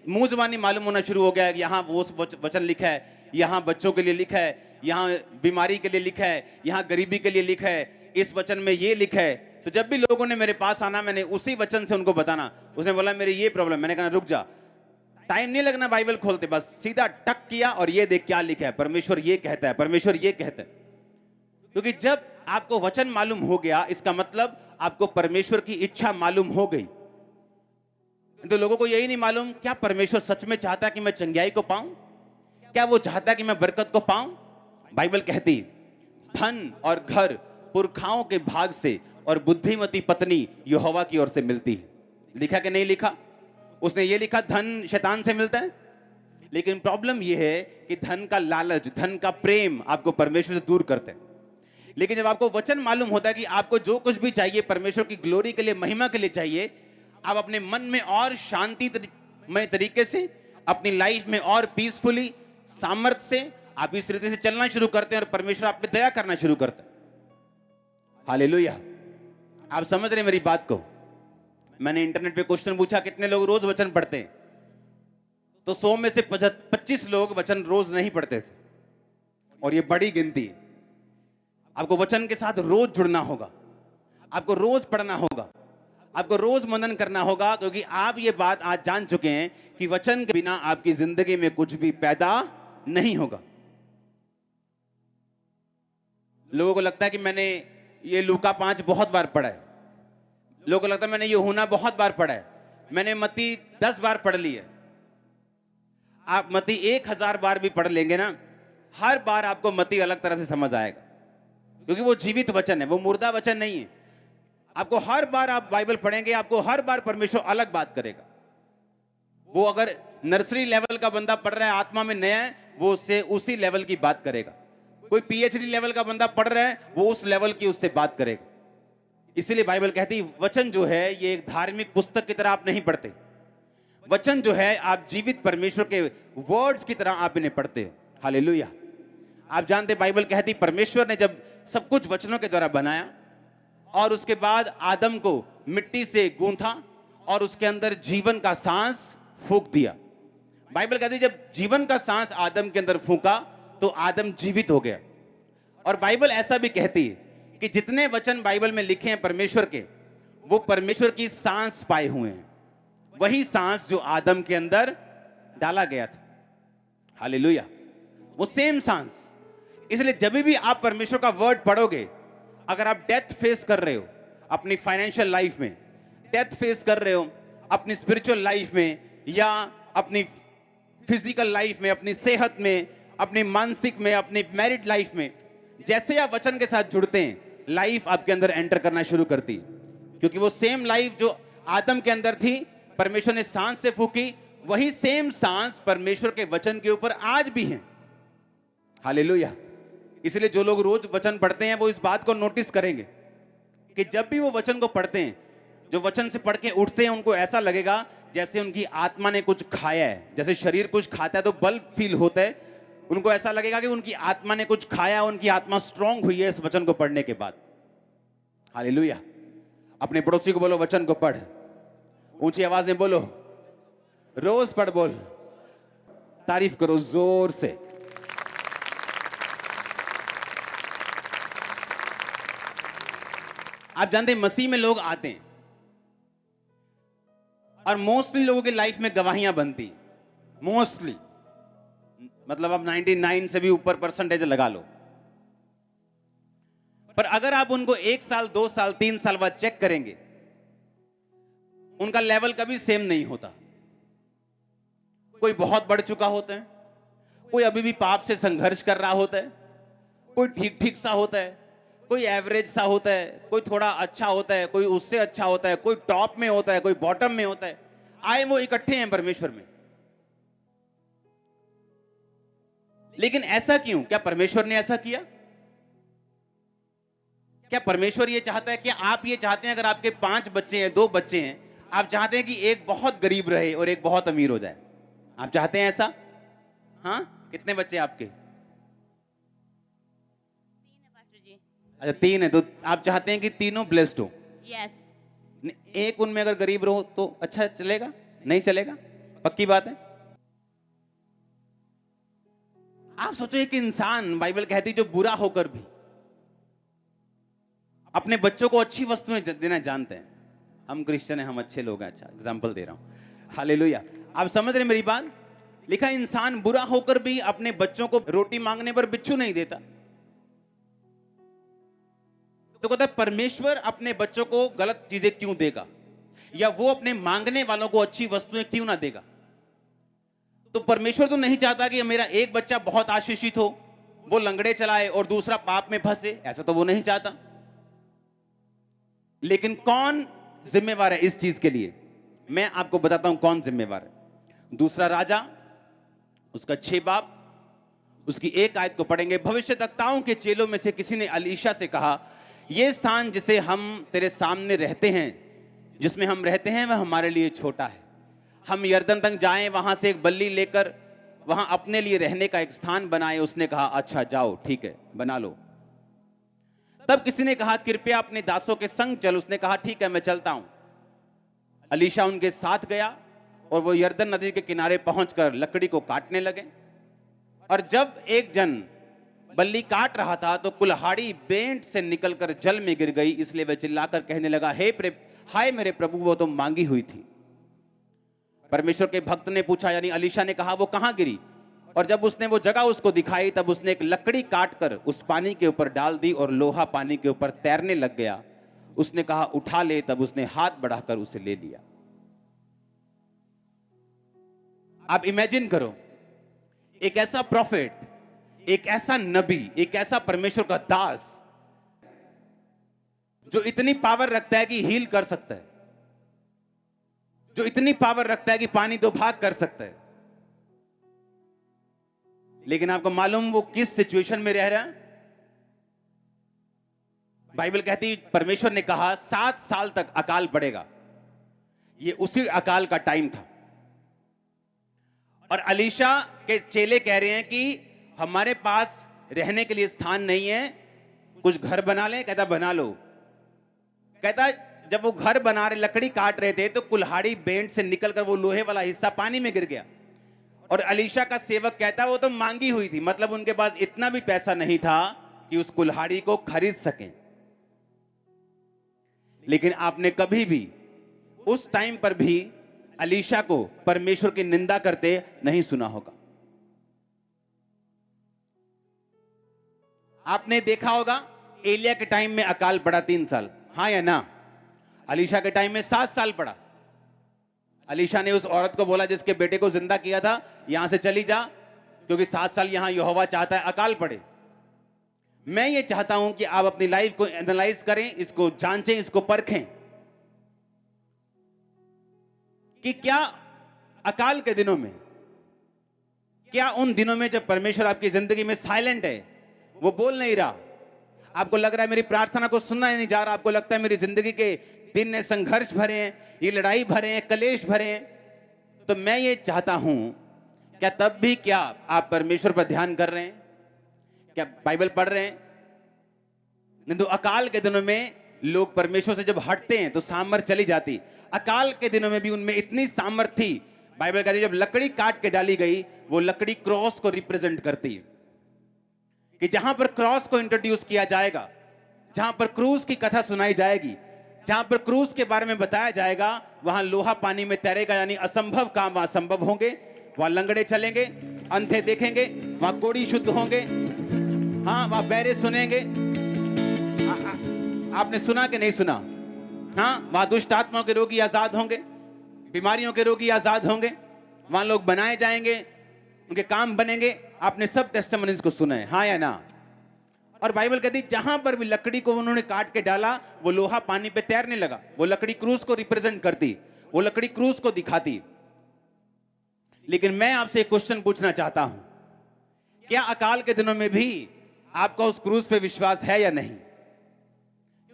मुंह जुबानी मालूम होना शुरू हो गया है कि यहाँ वो वचन लिखा है, यहाँ बच्चों के लिए लिखा है, यहाँ बीमारी के लिए लिखा है, यहाँ गरीबी के लिए लिखा है, इस वचन में ये लिखा है। तो जब भी लोगों ने मेरे पास आना, मैंने उसी वचन से उनको बताना। उसने बोला मेरी ये प्रॉब्लम, मैंने कहा रुक जा, टाइम नहीं लगना बाइबल खोलते, बस सीधा टक किया और ये देख क्या लिखा है, परमेश्वर ये कहता है, परमेश्वर ये कहता है। क्योंकि जब आपको वचन मालूम हो गया, इसका मतलब आपको परमेश्वर की इच्छा मालूम हो गई। तो लोगों को यही नहीं मालूम, क्या परमेश्वर सच में चाहता है कि मैं चंगाई को पाऊं? क्या वो चाहता है कि मैं बरकत को पाऊं? बाइबल कहती धन और घर पुरखाओं के भाग से और बुद्धिमती पत्नी यहोवा की ओर से मिलती है। लिखा कि नहीं लिखा? उसने ये लिखा धन शैतान से मिलता है। लेकिन प्रॉब्लम यह है कि धन का लालच, धन का प्रेम आपको परमेश्वर से दूर करते हैं। लेकिन जब आपको वचन मालूम होता है कि आपको जो कुछ भी चाहिए परमेश्वर की ग्लोरी के लिए, महिमा के लिए चाहिए, आप अपने मन में और शांतिमय तरीके से, अपनी लाइफ में और पीसफुली, सामर्थ्य से आप इस रीति से चलना शुरू करते हैं और परमेश्वर आप पे दया करना शुरू करता है। हालेलुया। आप समझ रहे मेरी बात को? मैंने इंटरनेट पे क्वेश्चन पूछा कितने लोग रोज वचन पढ़ते हैं, तो 100 में से 25 लोग वचन रोज नहीं पढ़ते थे, और ये बड़ी गिनती है। आपको वचन के साथ रोज जुड़ना होगा, आपको रोज पढ़ना होगा, आपको रोज मनन करना होगा, क्योंकि आप ये बात आज जान चुके हैं कि वचन के बिना आपकी जिंदगी में कुछ भी पैदा नहीं होगा। लोगों को लगता है कि मैंने ये लूका 5 बहुत बार पढ़ा है, लोगों को लगता है मैंने यूहन्ना बहुत बार पढ़ा है, मैंने मत्ती 10 बार पढ़ ली है। आप मत्ती 1000 बार भी पढ़ लेंगे ना, हर बार आपको मत्ती अलग तरह से समझ आएगा, क्योंकि वो जीवित वचन है, वो मुर्दा वचन नहीं है। आपको हर बार आप बाइबल पढ़ेंगे, आपको हर बार परमेश्वर अलग बात करेगा। वो अगर नर्सरी लेवल का बंदा पढ़ रहा है, आत्मा में नया है, वो उससे उसी लेवल की बात करेगा। कोई पीएचडी लेवल का बंदा पढ़ रहा है, वो उस लेवल की उससे बात करेगा। इसीलिए बाइबल कहती है वचन जो है ये एक धार्मिक पुस्तक की तरह आप नहीं पढ़ते। वचन जो है आप जीवित परमेश्वर के वर्ड्स की तरह आप इन्हें पढ़ते हो। हालेलुया। आप जानते बाइबल कहती परमेश्वर ने जब सब कुछ वचनों के द्वारा बनाया और उसके बाद आदम को मिट्टी से गूंथा और उसके अंदर जीवन का सांस फूंक दिया। बाइबल कहती जब जीवन का सांस आदम के अंदर फूंका तो आदम जीवित हो गया। और बाइबल ऐसा भी कहती है कि जितने वचन बाइबल में लिखे हैं परमेश्वर के, वो परमेश्वर की सांस पाए हुए हैं, वही सांस जो आदम के अंदर डाला गया था। हालेलुया। वो सेम सांस। इसलिए जब भी आप परमेश्वर का वर्ड पढ़ोगे, अगर आप डेथ फेस कर रहे हो अपनी फाइनेंशियल लाइफ में, डेथ फेस कर रहे हो अपनी स्पिरिचुअल लाइफ में, या अपनी फिजिकल लाइफ में, अपनी सेहत में, अपनी मानसिक में, अपनी मैरिड लाइफ में, जैसे आप वचन के साथ जुड़ते हैं, लाइफ आपके अंदर एंटर करना शुरू करती है। क्योंकि वो सेम लाइफ जो आदम के अंदर थी, परमेश्वर ने सांस से फूकी, वही सेम सांस परमेश्वर के वचन के ऊपर आज भी है। हालेलुया। इसलिए जो लोग रोज वचन पढ़ते हैं वो इस बात को नोटिस करेंगे कि जब भी वो वचन को पढ़ते हैं, जो वचन से पढ़ के उठते हैं, उनको ऐसा लगेगा जैसे उनकी आत्मा ने कुछ खाया है। जैसे शरीर कुछ खाता है तो बल फील होता है, उनको ऐसा लगेगा कि उनकी आत्मा ने कुछ खाया, उनकी आत्मा स्ट्रांग हुई है इस वचन को पढ़ने के बाद। हालेलुया। अपने पड़ोसी को बोलो वचन को पढ़। ऊंची आवाज में बोलो, रोज पढ़। बोल, तारीफ करो जोर से। आप जानते हैं मसीह में लोग आते हैं और मोस्टली लोगों की लाइफ में गवाहियां बनती, मोस्टली मतलब आप 99 से भी ऊपर परसेंटेज लगा लो। पर अगर आप उनको 1 साल 2 साल 3 साल बाद चेक करेंगे, उनका लेवल कभी सेम नहीं होता। कोई बहुत बढ़ चुका होता है, कोई अभी भी पाप से संघर्ष कर रहा होता है, कोई ठीक ठीक सा होता है, कोई एवरेज सा होता है, कोई थोड़ा अच्छा होता है, कोई उससे अच्छा होता है, कोई टॉप में होता है, कोई बॉटम में होता है। आए वो इकट्ठे हैं परमेश्वर में। लेकिन ऐसा क्यों? क्या परमेश्वर ने ऐसा किया? क्या परमेश्वर ये चाहता है? क्या आप ये चाहते हैं अगर आपके 5 बच्चे हैं, 2 बच्चे हैं, आप चाहते हैं कि एक बहुत गरीब रहे और एक बहुत अमीर हो जाए? आप चाहते हैं ऐसा? हाँ, कितने बच्चे आपके? 3 है पास्टर जी। अच्छा 3 है, तो आप चाहते हैं कि तीनों ब्लेस्ड हो। यस। एक उनमें अगर गरीब रहो तो अच्छा चलेगा? नहीं चलेगा? पक्की बात है। आप सोचो एक इंसान, बाइबल कहती जो बुरा होकर भी अपने बच्चों को अच्छी वस्तुएं देना जानते हैं। हम क्रिश्चियन हैं, हम अच्छे लोग हैं। अच्छा एग्जाम्पल दे रहा हूं। हालेलुया। आप समझ रहे मेरी बात? लिखा इंसान बुरा होकर भी अपने बच्चों को रोटी मांगने पर बिच्छू नहीं देता। तो कहता है परमेश्वर अपने बच्चों को गलत चीजें क्यों देगा, या वो अपने मांगने वालों को अच्छी वस्तुएं क्यों ना देगा? तो परमेश्वर तो नहीं चाहता कि मेरा एक बच्चा बहुत आशीषित हो, वो लंगड़े चलाए और दूसरा पाप में फंसे, ऐसा तो वो नहीं चाहता। लेकिन कौन जिम्मेवार है इस चीज के लिए? मैं आपको बताता हूं कौन जिम्मेवार है। दूसरा राजा उसका 6 बाब उसकी 1 आयत को पढ़ेंगे। भविष्यद्वक्ताओं के चेलों में से किसी ने अलीशा से कहा, यह स्थान जिसे हम तेरे सामने रहते हैं, जिसमें हम रहते हैं, वह हमारे लिए छोटा है। हम यरदन तक जाएं, वहां से एक बल्ली लेकर वहां अपने लिए रहने का एक स्थान बनाए। उसने कहा, अच्छा जाओ, ठीक है, बना लो। तब किसी ने कहा, कृपया अपने दासों के संग चल। उसने कहा, ठीक है, मैं चलता हूं। अलीशा उनके साथ गया और वो यरदन नदी के किनारे पहुंचकर लकड़ी को काटने लगे। और जब एक जन बल्ली काट रहा था तो कुल्हाड़ी बेंट से निकलकर जल में गिर गई। इसलिए वह चिल्लाकर कहने लगा, हाय मेरे प्रभु, वो तो मांगी हुई थी। परमेश्वर के भक्त ने पूछा, यानी अलीशा ने कहा, वो कहां गिरी? और जब उसने वो जगह उसको दिखाई, तब उसने एक लकड़ी काटकर उस पानी के ऊपर डाल दी और लोहा पानी के ऊपर तैरने लग गया। उसने कहा, उठा ले। तब उसने हाथ बढ़ाकर उसे ले लिया। आप इमेजिन करो, एक ऐसा प्रॉफिट, एक ऐसा नबी, एक ऐसा परमेश्वर का दास जो इतनी पावर रखता है कि हील कर सकता है, जो इतनी पावर रखता है कि पानी दो भाग कर सकता है। लेकिन आपको मालूम वो किस सिचुएशन में रह रहा है? बाइबल कहती परमेश्वर ने कहा 7 साल तक अकाल पड़ेगा। ये उसी अकाल का टाइम था। और अलीशा के चेले कह रहे हैं कि हमारे पास रहने के लिए स्थान नहीं है, कुछ घर बना ले। कहता बना लो। कहता जब वो घर बना रहे, लकड़ी काट रहे थे, तो कुल्हाड़ी बेंट से निकलकर वो लोहे वाला हिस्सा पानी में गिर गया। और अलीशा का सेवक कहता वो तो मांगी हुई थी, मतलब उनके पास इतना भी पैसा नहीं था कि उस कुल्हाड़ी को खरीद सकें। लेकिन आपने कभी भी उस टाइम पर भी अलीशा को परमेश्वर की निंदा करते नहीं सुना होगा। आपने देखा होगा एलिया के टाइम में अकाल पड़ा 3 साल, हाँ या ना? अलीशा के टाइम में 7 साल पड़ा। अलीशा ने उस औरत को बोला जिसके बेटे को जिंदा किया था, यहां से चली जा, क्योंकि 7 साल यहां यहोवा चाहता है अकाल पड़े। मैं ये चाहता हूं कि आप अपनी लाइफ को एनालाइज करें, इसको जांचें, इसको परखें कि क्या अकाल के दिनों में, क्या उन दिनों में जब परमेश्वर आपकी जिंदगी में साइलेंट है, वो बोल नहीं रहा, आपको लग रहा है मेरी प्रार्थना को सुनना ही नहीं जा रहा, आपको लगता है मेरी जिंदगी के दिन संघर्ष भरे हैं, ये लड़ाई भरे हैं, कलेश भरे हैं, तो मैं ये चाहता हूं क्या तब भी क्या आप परमेश्वर पर ध्यान कर रहे हैं? क्या बाइबल पढ़ रहे हैं? नहीं तो अकाल के दिनों में लोग परमेश्वर से जब हटते हैं तो सामर्थ चली जाती। अकाल के दिनों में भी उनमें इतनी सामर्थ थी, बाइबल कहती है जब लकड़ी काट के डाली गई, वो लकड़ी क्रॉस को रिप्रेजेंट करती है कि जहां पर क्रॉस को इंट्रोड्यूस किया जाएगा, जहां पर क्रूस की कथा सुनाई जाएगी, जहां पर क्रूस के बारे में बताया जाएगा, वहां लोहा पानी में तैरेगा, यानी असंभव काम वहां संभव होंगे। वहां लंगड़े चलेंगे, अंधे देखेंगे, वहां कोढ़ी शुद्ध होंगे, हाँ वहां बहरे सुनेंगे। आपने सुना कि नहीं सुना? हाँ, वहां दुष्ट आत्माओं के रोगी आजाद होंगे, बीमारियों के रोगी आजाद होंगे, वहां लोग बनाए जाएंगे, उनके काम बनेंगे। आपने सब टेस्टिमनीज को सुना है, हाँ या ना? और बाइबल कहती जहां पर भी लकड़ी को उन्होंने काट के डाला, वो लोहा पानी पे तैरने लगा। वो लकड़ी क्रूस को रिप्रेजेंट करती, वो लकड़ी क्रूस को दिखाती। लेकिन मैं आपसे एक क्वेश्चन पूछना चाहता हूं, क्या अकाल के दिनों में भी आपका उस क्रूस पे विश्वास है या नहीं?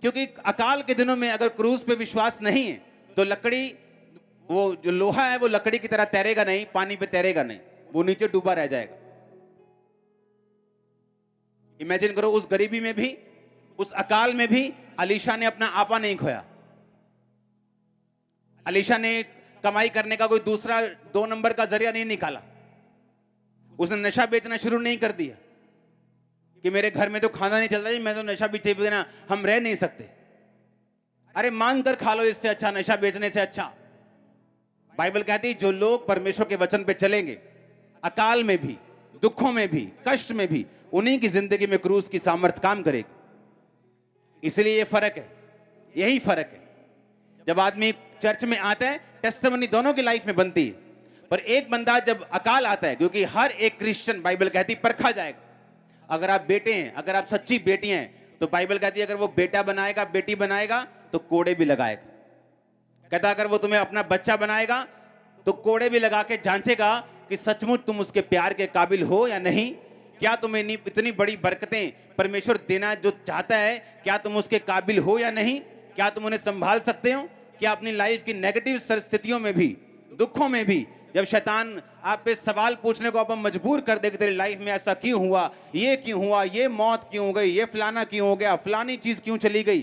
क्योंकि अकाल के दिनों में अगर क्रूस पे विश्वास नहीं है तो लकड़ी, वो जो लोहा है वो लकड़ी की तरह तैरेगा नहीं, पानी पे तैरेगा नहीं, वो नीचे डूबा रह जाएगा। इमेजिन करो उस गरीबी में भी, उस अकाल में भी अलीशा ने अपना आपा नहीं खोया। अलीशा ने कमाई करने का कोई दूसरा 2 नंबर का जरिया नहीं निकाला। उसने नशा बेचना शुरू नहीं कर दिया कि मेरे घर में तो खाना नहीं चलता जी, मैं तो नशा बेचे बिना हम रह नहीं सकते। अरे मांग कर खा लो, इससे अच्छा, नशा बेचने से अच्छा। बाइबल कहती जो लोग परमेश्वर के वचन पे चलेंगे, अकाल में भी, दुखों में भी, कष्ट में भी, उन्हीं की जिंदगी में क्रूस की सामर्थ काम करेगी। इसलिए ये फर्क है, यही फर्क है। जब आदमी चर्च में आता है, टेस्टिमनी दोनों की लाइफ में बनती है, पर एक बंदा जब अकाल आता है, क्योंकि हर एक क्रिश्चियन बाइबल कहती परखा जाएगा। अगर आप बेटे हैं, अगर आप सच्ची बेटी हैं, तो बाइबल कहती है अगर वो बेटा बनाएगा, बेटी बनाएगा, तो कोड़े भी लगाएगा। कहता अगर वो तुम्हें अपना बच्चा बनाएगा तो कोड़े भी लगा के जांचेगा कि सचमुच तुम उसके प्यार के काबिल हो या नहीं। क्या तुम्हें इतनी बड़ी बरकतें परमेश्वर देना जो चाहता है, क्या तुम उसके काबिल हो या नहीं? क्या तुम उन्हें संभाल सकते हो? क्या अपनी लाइफ की नेगेटिव स्थितियों में भी, दुखों में भी, जब शैतान आप पे सवाल पूछने को आप मजबूर कर दे कि तेरी लाइफ में ऐसा क्यों हुआ, ये क्यों हुआ, ये मौत क्यों हो गई, ये फलाना क्यों हो गया, फलानी चीज क्यों चली गई,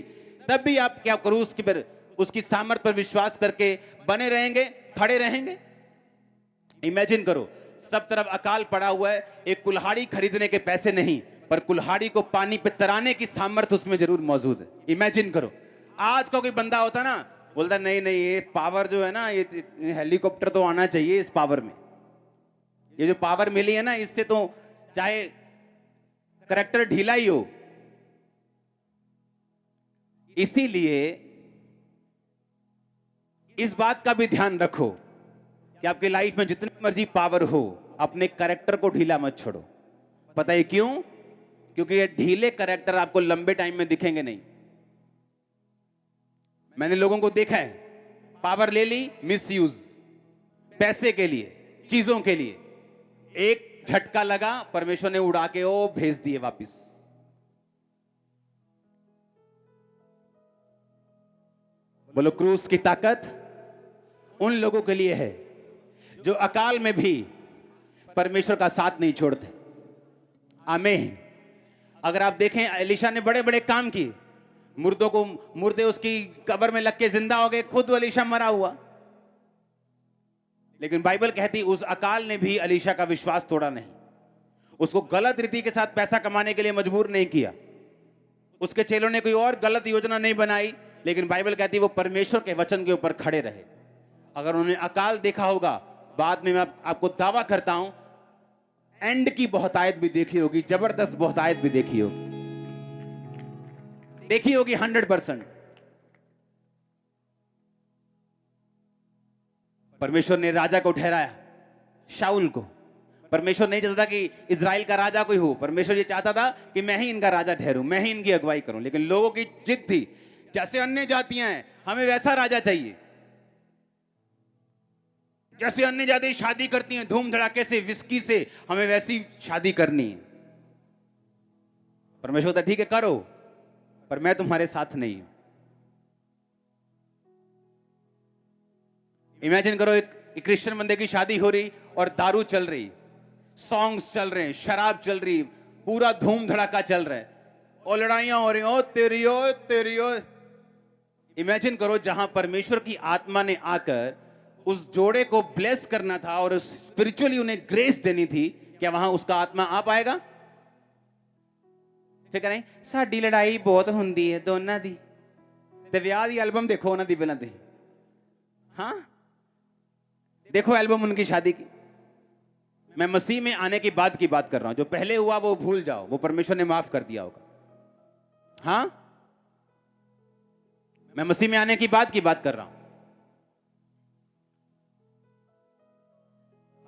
तब भी आप क्या करो उसकी पर, उसकी सामर्थ पर विश्वास करके बने रहेंगे, खड़े रहेंगे। इमेजिन करो सब तरफ अकाल पड़ा हुआ है, एक कुल्हाड़ी खरीदने के पैसे नहीं, पर कुल्हाड़ी को पानी पे तराने की सामर्थ उसमें जरूर मौजूद है। इमेजिन करो आज का कोई बंदा होता ना, बोलता नहीं नहीं ये पावर जो है ना, ये हेलीकॉप्टर तो आना चाहिए इस पावर में, ये जो पावर मिली है ना, इससे तो चाहे करैक्टर ढीला ही हो। इसीलिए इस बात का भी ध्यान रखो कि आपकी लाइफ में जितनी मर्जी पावर हो, अपने करैक्टर को ढीला मत छोड़ो। पता है क्यों? क्योंकि ये ढीले करैक्टर आपको लंबे टाइम में दिखेंगे नहीं। मैंने लोगों को देखा है पावर ले ली, मिसयूज, पैसे के लिए, चीजों के लिए, एक झटका लगा, परमेश्वर ने उड़ा के वो भेज दिए वापिस। बोलो, क्रूस की ताकत उन लोगों के लिए है जो अकाल में भी परमेश्वर का साथ नहीं छोड़ते। आमीन। अगर आप देखें, एलीशा ने बड़े बड़े काम किए, मुर्दे उसकी कब्र में लग के जिंदा हो गए, खुद एलीशा मरा हुआ, लेकिन बाइबल कहती उस अकाल ने भी एलीशा का विश्वास तोड़ा नहीं, उसको गलत रीति के साथ पैसा कमाने के लिए मजबूर नहीं किया, उसके चेलों ने कोई और गलत योजना नहीं बनाई, लेकिन बाइबल कहती वो परमेश्वर के वचन के ऊपर खड़े रहे। अगर उन्होंने अकाल देखा होगा, बाद में मैं आपको दावा करता हूं एंड की बहुतायत भी देखी होगी, जबरदस्त बहुतायत भी देखी होगी 100%। परमेश्वर ने राजा को ठहराया, शाऊल को। परमेश्वर नहीं चाहता था कि इजराइल का राजा कोई हो, परमेश्वर ये चाहता था कि मैं ही इनका राजा ठहरूं, मैं ही इनकी अगुवाई करूं। लेकिन लोगों की जिद थी, जैसे अन्य जातियां हैं हमें वैसा राजा चाहिए, जैसे अन्य जाति शादी करती हैं धूम धड़ाके से, विस्की से, हमें वैसी शादी करनी है। परमेश्वर कहता ठीक है करो, पर मैं तुम्हारे साथ नहीं हूं। इमेजिन करो, एक क्रिश्चियन बंदे की शादी हो रही और दारू चल रही, सॉन्ग्स चल रहे हैं, शराब चल रही, पूरा धूम धड़ाका चल रहा है और लड़ाइयां हो रही, ओ तेरी ओ। इमेजिन करो, जहां परमेश्वर की आत्मा ने आकर उस जोड़े को ब्लेस करना था और स्पिरिचुअली उन्हें ग्रेस देनी थी, क्या वहां उसका आत्मा आ पाएगा? फिर कह रहे साडी लड़ाई बहुत हुंदी है दोनों दी, ते विआह दी एल्बम देखो उन्हां दी पहलां ते। हाँ, देखो एल्बम उनकी शादी की। मैं मसीह में आने की बात कर रहा हूं, जो पहले हुआ वो भूल जाओ, वो परमेश्वर ने माफ कर दिया होगा। हाँ, मैं मसीह में आने की बात कर रहा हूं।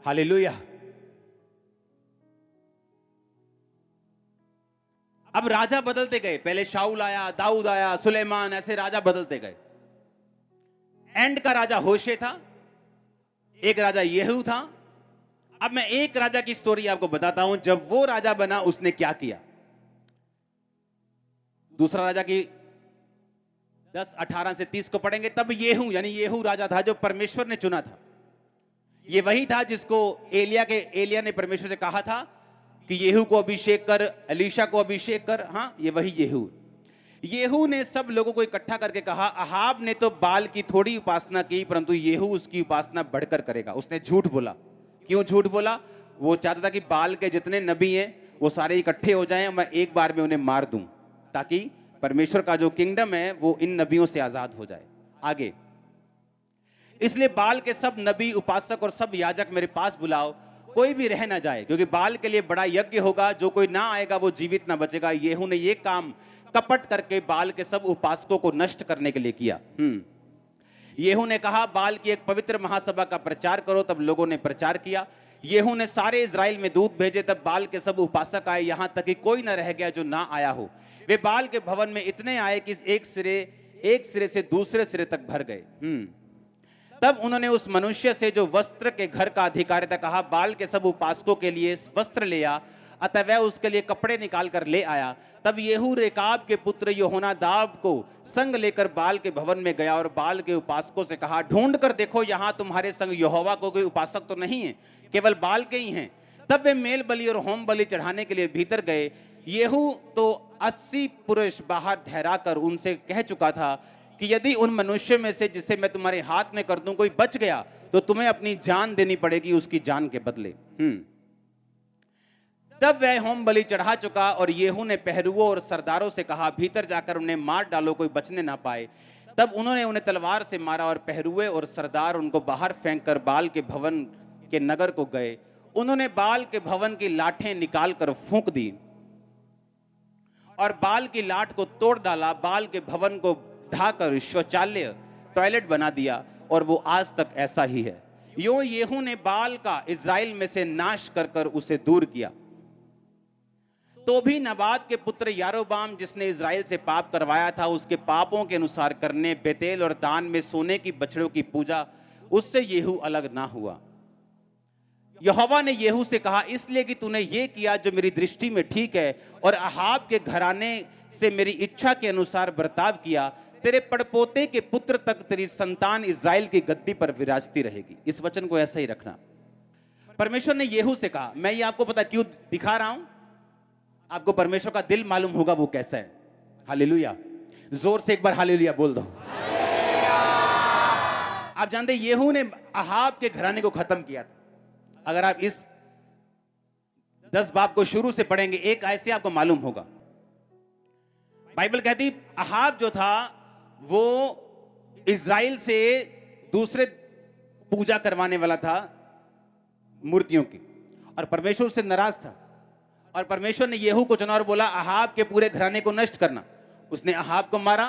हालेलुया। अब राजा बदलते गए, पहले शाऊल आया, दाऊद आया, सुलेमान, ऐसे राजा बदलते गए। एंड का राजा होशे था, एक राजा येहू था। अब मैं एक राजा की स्टोरी आपको बताता हूं, जब वो राजा बना उसने क्या किया। दूसरा राजा की 10:18 से 30 को पढ़ेंगे। तब येहू यानी येहू राजा था जो परमेश्वर ने चुना था। ये वही था जिसको एलिया ने परमेश्वर से कहा था कि येहू को अभिषेक कर, एलीशा को अभिषेक कर। हाँ, ये वही येहू ने सब लोगों को इकट्ठा करके कहा, अहाब ने तो बाल की थोड़ी उपासना की, परंतु येहू उसकी उपासना बढ़कर करेगा। उसने झूठ बोला। क्यों झूठ बोला? वो चाहता था कि बाल के जितने नबी हैं वो सारे इकट्ठे हो जाएं, मैं एक बार में उन्हें मार दूं, ताकि परमेश्वर का जो किंगडम है वो इन नबियों से आजाद हो जाए। आगे, इसलिए बाल के सब नबी, उपासक और सब याजक मेरे पास बुलाओ, कोई भी रह ना जाए, क्योंकि बाल के लिए बड़ा यज्ञ होगा, जो कोई ना आएगा वो जीवित ना बचेगा। येहू ने ये काम कपट करके बाल के सब उपासकों को नष्ट करने के लिए किया। येहू ने कहा, बाल की एक पवित्र महासभा का प्रचार करो। तब लोगों ने प्रचार किया। येहू ने सारे इजराइल में दूत भेजे, तब बाल के सब उपासक आए, यहां तक कि कोई ना रह गया जो ना आया हो। वे बाल के भवन में इतने आए कि एक सिरे से दूसरे सिरे तक भर गए। तब उन्होंने उस मनुष्य से जो वस्त्र के घर का अधिकारी था कहा, बाल के सब उपासकों के लिए वस्त्र ले आ। अतः वह उसके लिए कपड़े निकाल कर ले आया। तब येहू रेकाब के पुत्र योहोनादाब को संग लेकर बाल के भवन में गया और बाल के उपासकों से कहा, ढूंढ कर देखो यहाँ तुम्हारे संग यहोवा को कोई उपासक तो नहीं है, केवल बाल के ही हैं। तब वे मेल बलि और होम बलि चढ़ाने के लिए भीतर गए। येहू तो 80 पुरुष बाहर ठहराकर उनसे कह चुका था कि यदि उन मनुष्य में से जिसे मैं तुम्हारे हाथ में कर दूं कोई बच गया तो तुम्हें अपनी जान देनी पड़ेगी उसकी जान के बदले। तब वह होम बलि चढ़ा चुका और येहू ने पहरुओं और सरदारों से कहा, भीतर जाकर उन्हें मार डालो, कोई बचने ना पाए। तब उन्होंने उन्हें तलवार से मारा और पहरुए और सरदार उनको बाहर फेंक कर बाल के भवन के नगर को गए। उन्होंने बाल के भवन की लाठें निकाल कर फूंक दी और बाल की लाठ को तोड़ डाला। बाल के भवन को ढाकर शौचालय, टॉयलेट बना दिया और वो आज तक ऐसा ही है। यो येहू ने बाल का इजराइल में से नाश कर कर उसे दूर किया। तो भी नबात के पुत्र यारोबाम जिसने इज़राइल से पाप करवाया था उसके पापों के अनुसार करने बेतेल और दान में सोने की बछड़ों की पूजा उससे येहू अलग ना हुआ। यहोवा ने येहू से कहा, इसलिए कि तूने ये किया जो मेरी दृष्टि में ठीक है और अहाब के घराने से मेरी इच्छा के अनुसार बर्ताव किया, तेरे पड़पोते के पुत्र तक तेरी संतान इज़राइल की गद्दी पर विराजती रहेगी। इस वचन को ऐसा ही रखना। परमेश्वर ने येहू से कहा, मैं ये आपको पता क्यों दिखा रहा हूं, आपको परमेश्वर का दिल मालूम होगा वो कैसा है। हालेलुया, जोर से एक बार हालेलुया बोल दो। आप जानते येहू ने अहाब के घराने को खत्म किया था। अगर आप इस 10 बाब को शुरू से पढ़ेंगे, एक आयत से आपको मालूम होगा। बाइबल कहती अहाब जो था वो इज़राइल से दूसरे पूजा करवाने वाला था मूर्तियों की, और परमेश्वर उससे नाराज था। और परमेश्वर ने येहू को चुना और बोला अहाब के पूरे घराने को नष्ट करना। उसने अहाब को मारा,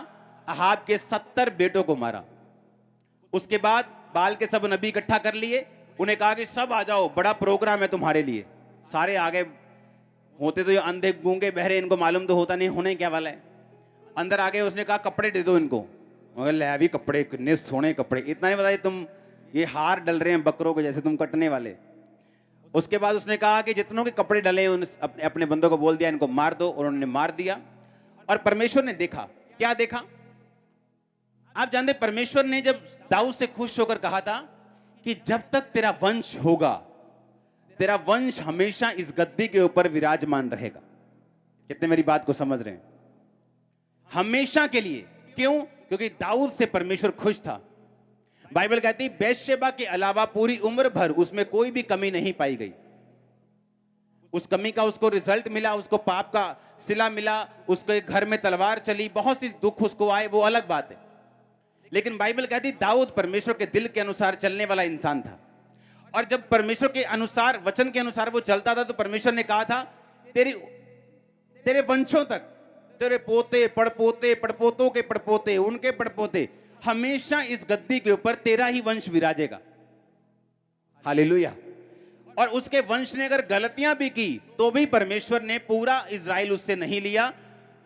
अहाब के 70 बेटों को मारा। उसके बाद बाल के सब नबी इकट्ठा कर लिए, उन्हें कहा कि सब आ जाओ, बड़ा प्रोग्राम है तुम्हारे लिए। सारे आगे होते तो ये अंधे गूंगे बहरे, इनको मालूम तो होता नहीं होने क्या वाला है। अंदर आ गए, उसने कहा कपड़े दे दो इनको। मगर ले अभी कपड़े, कितने सोने कपड़े, इतना नहीं बताइए तुम ये हार डल रहे हैं बकरों के जैसे, तुम कटने वाले। उसके बाद उसने कहा कि जितनों के कपड़े डले उन अपने बंदों को बोल दिया इनको मार दो, और उन्होंने मार दिया। और परमेश्वर ने देखा, क्या देखा आप जानते, परमेश्वर ने जब दाऊद से खुश होकर कहा था कि जब तक तेरा वंश होगा, तेरा वंश हमेशा इस गद्दी के ऊपर विराजमान रहेगा। कितने मेरी बात को समझ रहे हैं? हमेशा के लिए। क्यों? क्योंकि दाऊद से परमेश्वर खुश था। बाइबल कहती बैतशेबा के अलावा पूरी उम्र भर उसमें कोई भी कमी नहीं पाई गई। उस कमी का उसको रिजल्ट मिला, उसको पाप का सिला मिला, उसके घर में तलवार चली, बहुत सी दुख उसको आए, वो अलग बात है। लेकिन बाइबल कहती दाऊद परमेश्वर के दिल के अनुसार चलने वाला इंसान था। और जब परमेश्वर के अनुसार, वचन के अनुसार वो चलता था, तो परमेश्वर ने कहा था तेरे वंशों तक, तेरे पोते पड़पोते पड़पोतों के पड़पोते उनके पड़पोते, हमेशा इस गद्दी के ऊपर तेरा ही वंश विराजेगा। हालेलुया। और उसके वंश ने अगर गलतियां भी की तो भी परमेश्वर ने पूरा इज़राइल उससे नहीं लिया।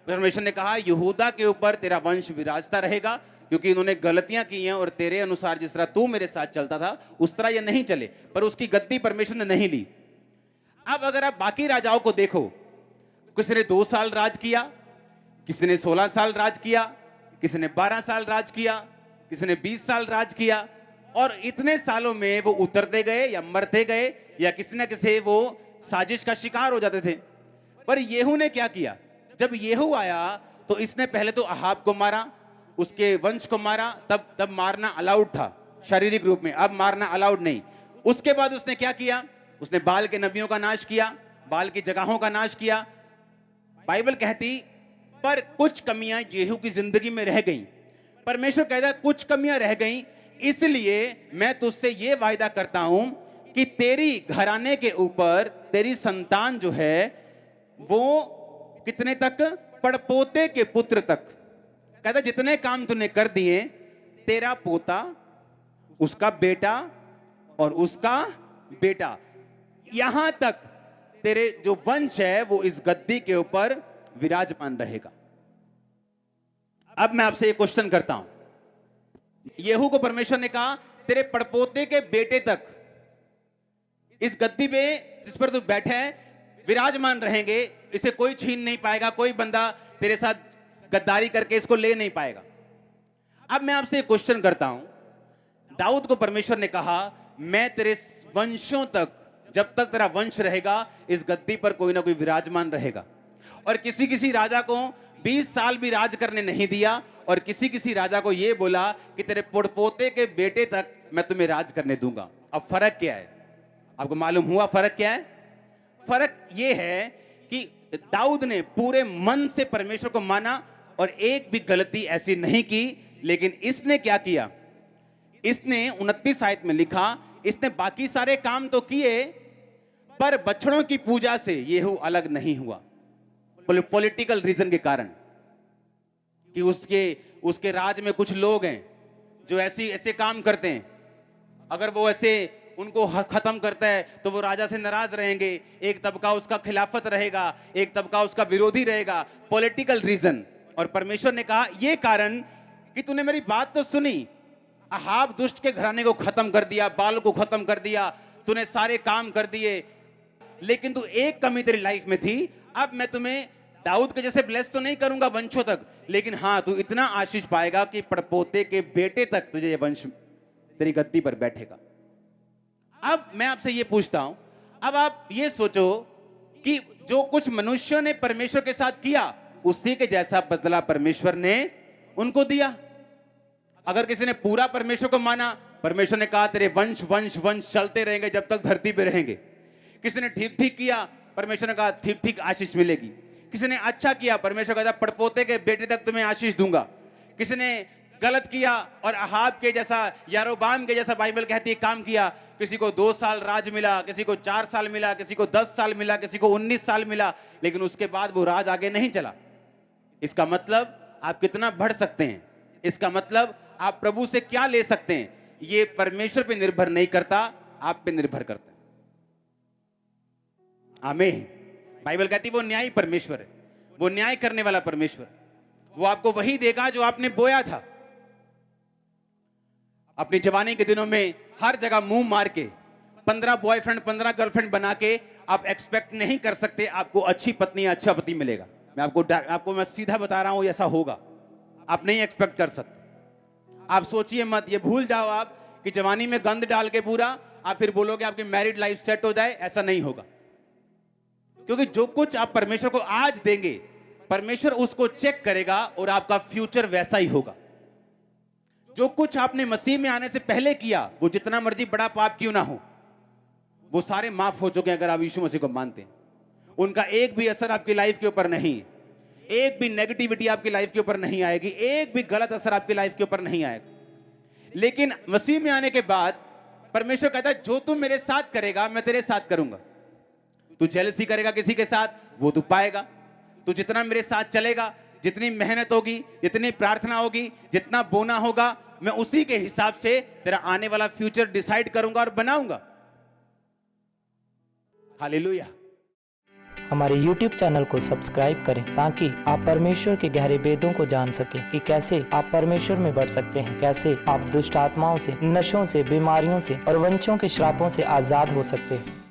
परमेश्वर ने कहा यहूदा के ऊपर तेरा वंश विराजता रहेगा, क्योंकि इन्होंने गलतियां की हैं और तेरे अनुसार जिस तरह तू मेरे साथ चलता था उस तरह ये नहीं चले। पर उसकी गद्दी परमेश्वर ने नहीं ली। अब अगर आप बाकी राजाओं को देखो, किसी ने 2 साल राज किया, किसी ने 16 साल राज किया, किसी ने 12 साल राज किया, किसी ने 20 साल राज किया, और इतने सालों में वो उतरते गए या मरते गए या किसी न किसी वो साजिश का शिकार हो जाते थे। पर येहू ने क्या किया? जब येहू आया तो इसने पहले तो अहाब को मारा, उसके वंश को मारा। तब मारना अलाउड था शारीरिक रूप में, अब मारना अलाउड नहीं। उसके बाद उसने क्या किया? उसने बाल के नबियों का नाश किया, बाल की जगहों का नाश किया। बाइबल कहती पर कुछ कमियां येहू की जिंदगी में रह गईं। परमेश्वर कहता है कुछ कमियां रह गईं, इसलिए मैं तुझसे ये वायदा करता हूं कि तेरी घराने के ऊपर तेरी संतान जो है वो कितने तक? पड़पोते के पुत्र तक। कहता जितने काम तूने कर दिए, तेरा पोता, उसका बेटा और उसका बेटा, यहां तक तेरे जो वंश है वो इस गद्दी के ऊपर विराजमान रहेगा। अब मैं आपसे एक क्वेश्चन करता हूं। येहू को परमेश्वर ने कहा तेरे पड़पोते के बेटे तक इस गद्दी पे जिस पर तू बैठा है विराजमान रहेंगे, इसे कोई छीन नहीं पाएगा, कोई बंदा तेरे साथ गद्दारी करके इसको ले नहीं पाएगा। अब मैं आपसे एक क्वेश्चन करता हूं। दाऊद को परमेश्वर ने कहा मैं तेरे वंशों तक, जब तक तेरा वंश रहेगा इस गद्दी पर कोई ना कोई विराजमान रहेगा। और किसी किसी राजा को 20 साल भी राज करने नहीं दिया, और किसी किसी राजा को यह बोला कि तेरे पोते के बेटे तक मैं तुम्हें राज करने दूंगा। अब फर्क क्या है? आपको मालूम हुआ फर्क क्या है? फर्क यह है कि दाऊद ने पूरे मन से परमेश्वर को माना और एक भी गलती ऐसी नहीं की। लेकिन इसने क्या किया? इसने 29 आयत में लिखा, इसने बाकी सारे काम तो किए पर बछड़ों की पूजा से येहू अलग नहीं हुआ। पॉलिटिकल रीजन के कारण कि उसके राज में कुछ लोग हैं जो ऐसे काम करते हैं। अगर वो ऐसे उनको खत्म करता है तो वो राजा से नाराज रहेंगे, एक तबका उसका खिलाफत रहेगा, एक तबका उसका विरोधी रहेगा, पॉलिटिकल रीजन। और परमेश्वर ने कहा ये कारण कि तूने मेरी बात तो सुनी, अहाब दुष्ट के घराने को खत्म कर दिया, बाल को खत्म कर दिया, तूने सारे काम कर दिए, लेकिन तू एक कमी तेरी लाइफ में थी। अब मैं तुम्हें दाऊद के जैसे ब्लेस तो नहीं करूंगा वंशों तक, लेकिन हां तू इतना आशीष पाएगा कि पड़पोते के बेटे तक तुझे ये वंश तेरी गद्दी पर बैठेगा। अब मैं आपसे ये पूछता हूं, अब आप ये सोचो कि जो कुछ मनुष्यों ने परमेश्वर के साथ किया उसी के जैसा बदला परमेश्वर ने उनको दिया। अगर किसी ने पूरा परमेश्वर को माना, परमेश्वर ने कहा तेरे वंश वंश वंश चलते रहेंगे जब तक धरती पे रहेंगे। किसी ने ठीक ठीक किया, परमेश्वर ने कहा ठीक ठीक आशीष मिलेगी। किसी ने अच्छा किया, परमेश्वर कहता पड़पोते के बेटे तक तुम्हें आशीष दूंगा। किसी ने गलत किया और अहाब के जैसा, यारोबाम के जैसा बाइबल कहती है काम किया, किसी को 2 साल राज मिला, किसी को 4 साल मिला, किसी को 10 साल मिला, किसी को 19 साल मिला, लेकिन उसके बाद वो राज आगे नहीं चला। इसका मतलब आप कितना बढ़ सकते हैं, इसका मतलब आप प्रभु से क्या ले सकते हैं, ये परमेश्वर पे निर्भर नहीं करता, आप पे निर्भर करता है। आमीन। बाइबल कहती है वो न्यायी परमेश्वर है, वो न्याय करने वाला परमेश्वर, वो आपको वही देगा जो आपने बोया था। अपनी जवानी के दिनों में हर जगह मुंह मार के 15 बॉयफ्रेंड 15 गर्लफ्रेंड बना के आप एक्सपेक्ट नहीं कर सकते आपको अच्छी पत्नी अच्छा पति मिलेगा। मैं सीधा बता रहा हूं, ऐसा होगा, आप नहीं एक्सपेक्ट कर सकते। आप सोचिए मत, ये भूल जाओ आप कि जवानी में गंद डाल के पूरा आप फिर बोलोगे आपकी मैरिड लाइफ सेट हो जाए, ऐसा नहीं होगा। क्योंकि जो कुछ आप परमेश्वर को आज देंगे, परमेश्वर उसको चेक करेगा और आपका फ्यूचर वैसा ही होगा। जो कुछ आपने मसीह में आने से पहले किया, वो जितना मर्जी बड़ा पाप क्यों ना हो, वो सारे माफ हो चुके हैं अगर आप यीशु मसीह को मानते हैं। उनका एक भी असर आपकी लाइफ के ऊपर नहीं, एक भी नेगेटिविटी आपकी लाइफ के ऊपर नहीं आएगी, एक भी गलत असर आपकी लाइफ के ऊपर नहीं आएगा। लेकिन मसीह में आने के बाद परमेश्वर कहता है जो तू मेरे साथ करेगा मैं तेरे साथ करूंगा। तू जेलसी करेगा किसी के साथ, वो तू पाएगा। तू जितना मेरे साथ चलेगा, जितनी मेहनत होगी, जितनी प्रार्थना होगी, जितना बोना होगा, मैं उसी के हिसाब से तेरा आने वाला फ्यूचर डिसाइड करूंगा और बनाऊंगा। हालेलुया। हमारे YouTube चैनल को सब्सक्राइब करें ताकि आप परमेश्वर के गहरे वेदों को जान सकें कि कैसे आप परमेश्वर में बढ़ सकते हैं, कैसे आप दुष्ट आत्माओं से, नशों से, बीमारियों से और वंशों के श्रापों से आजाद हो सकते हैं।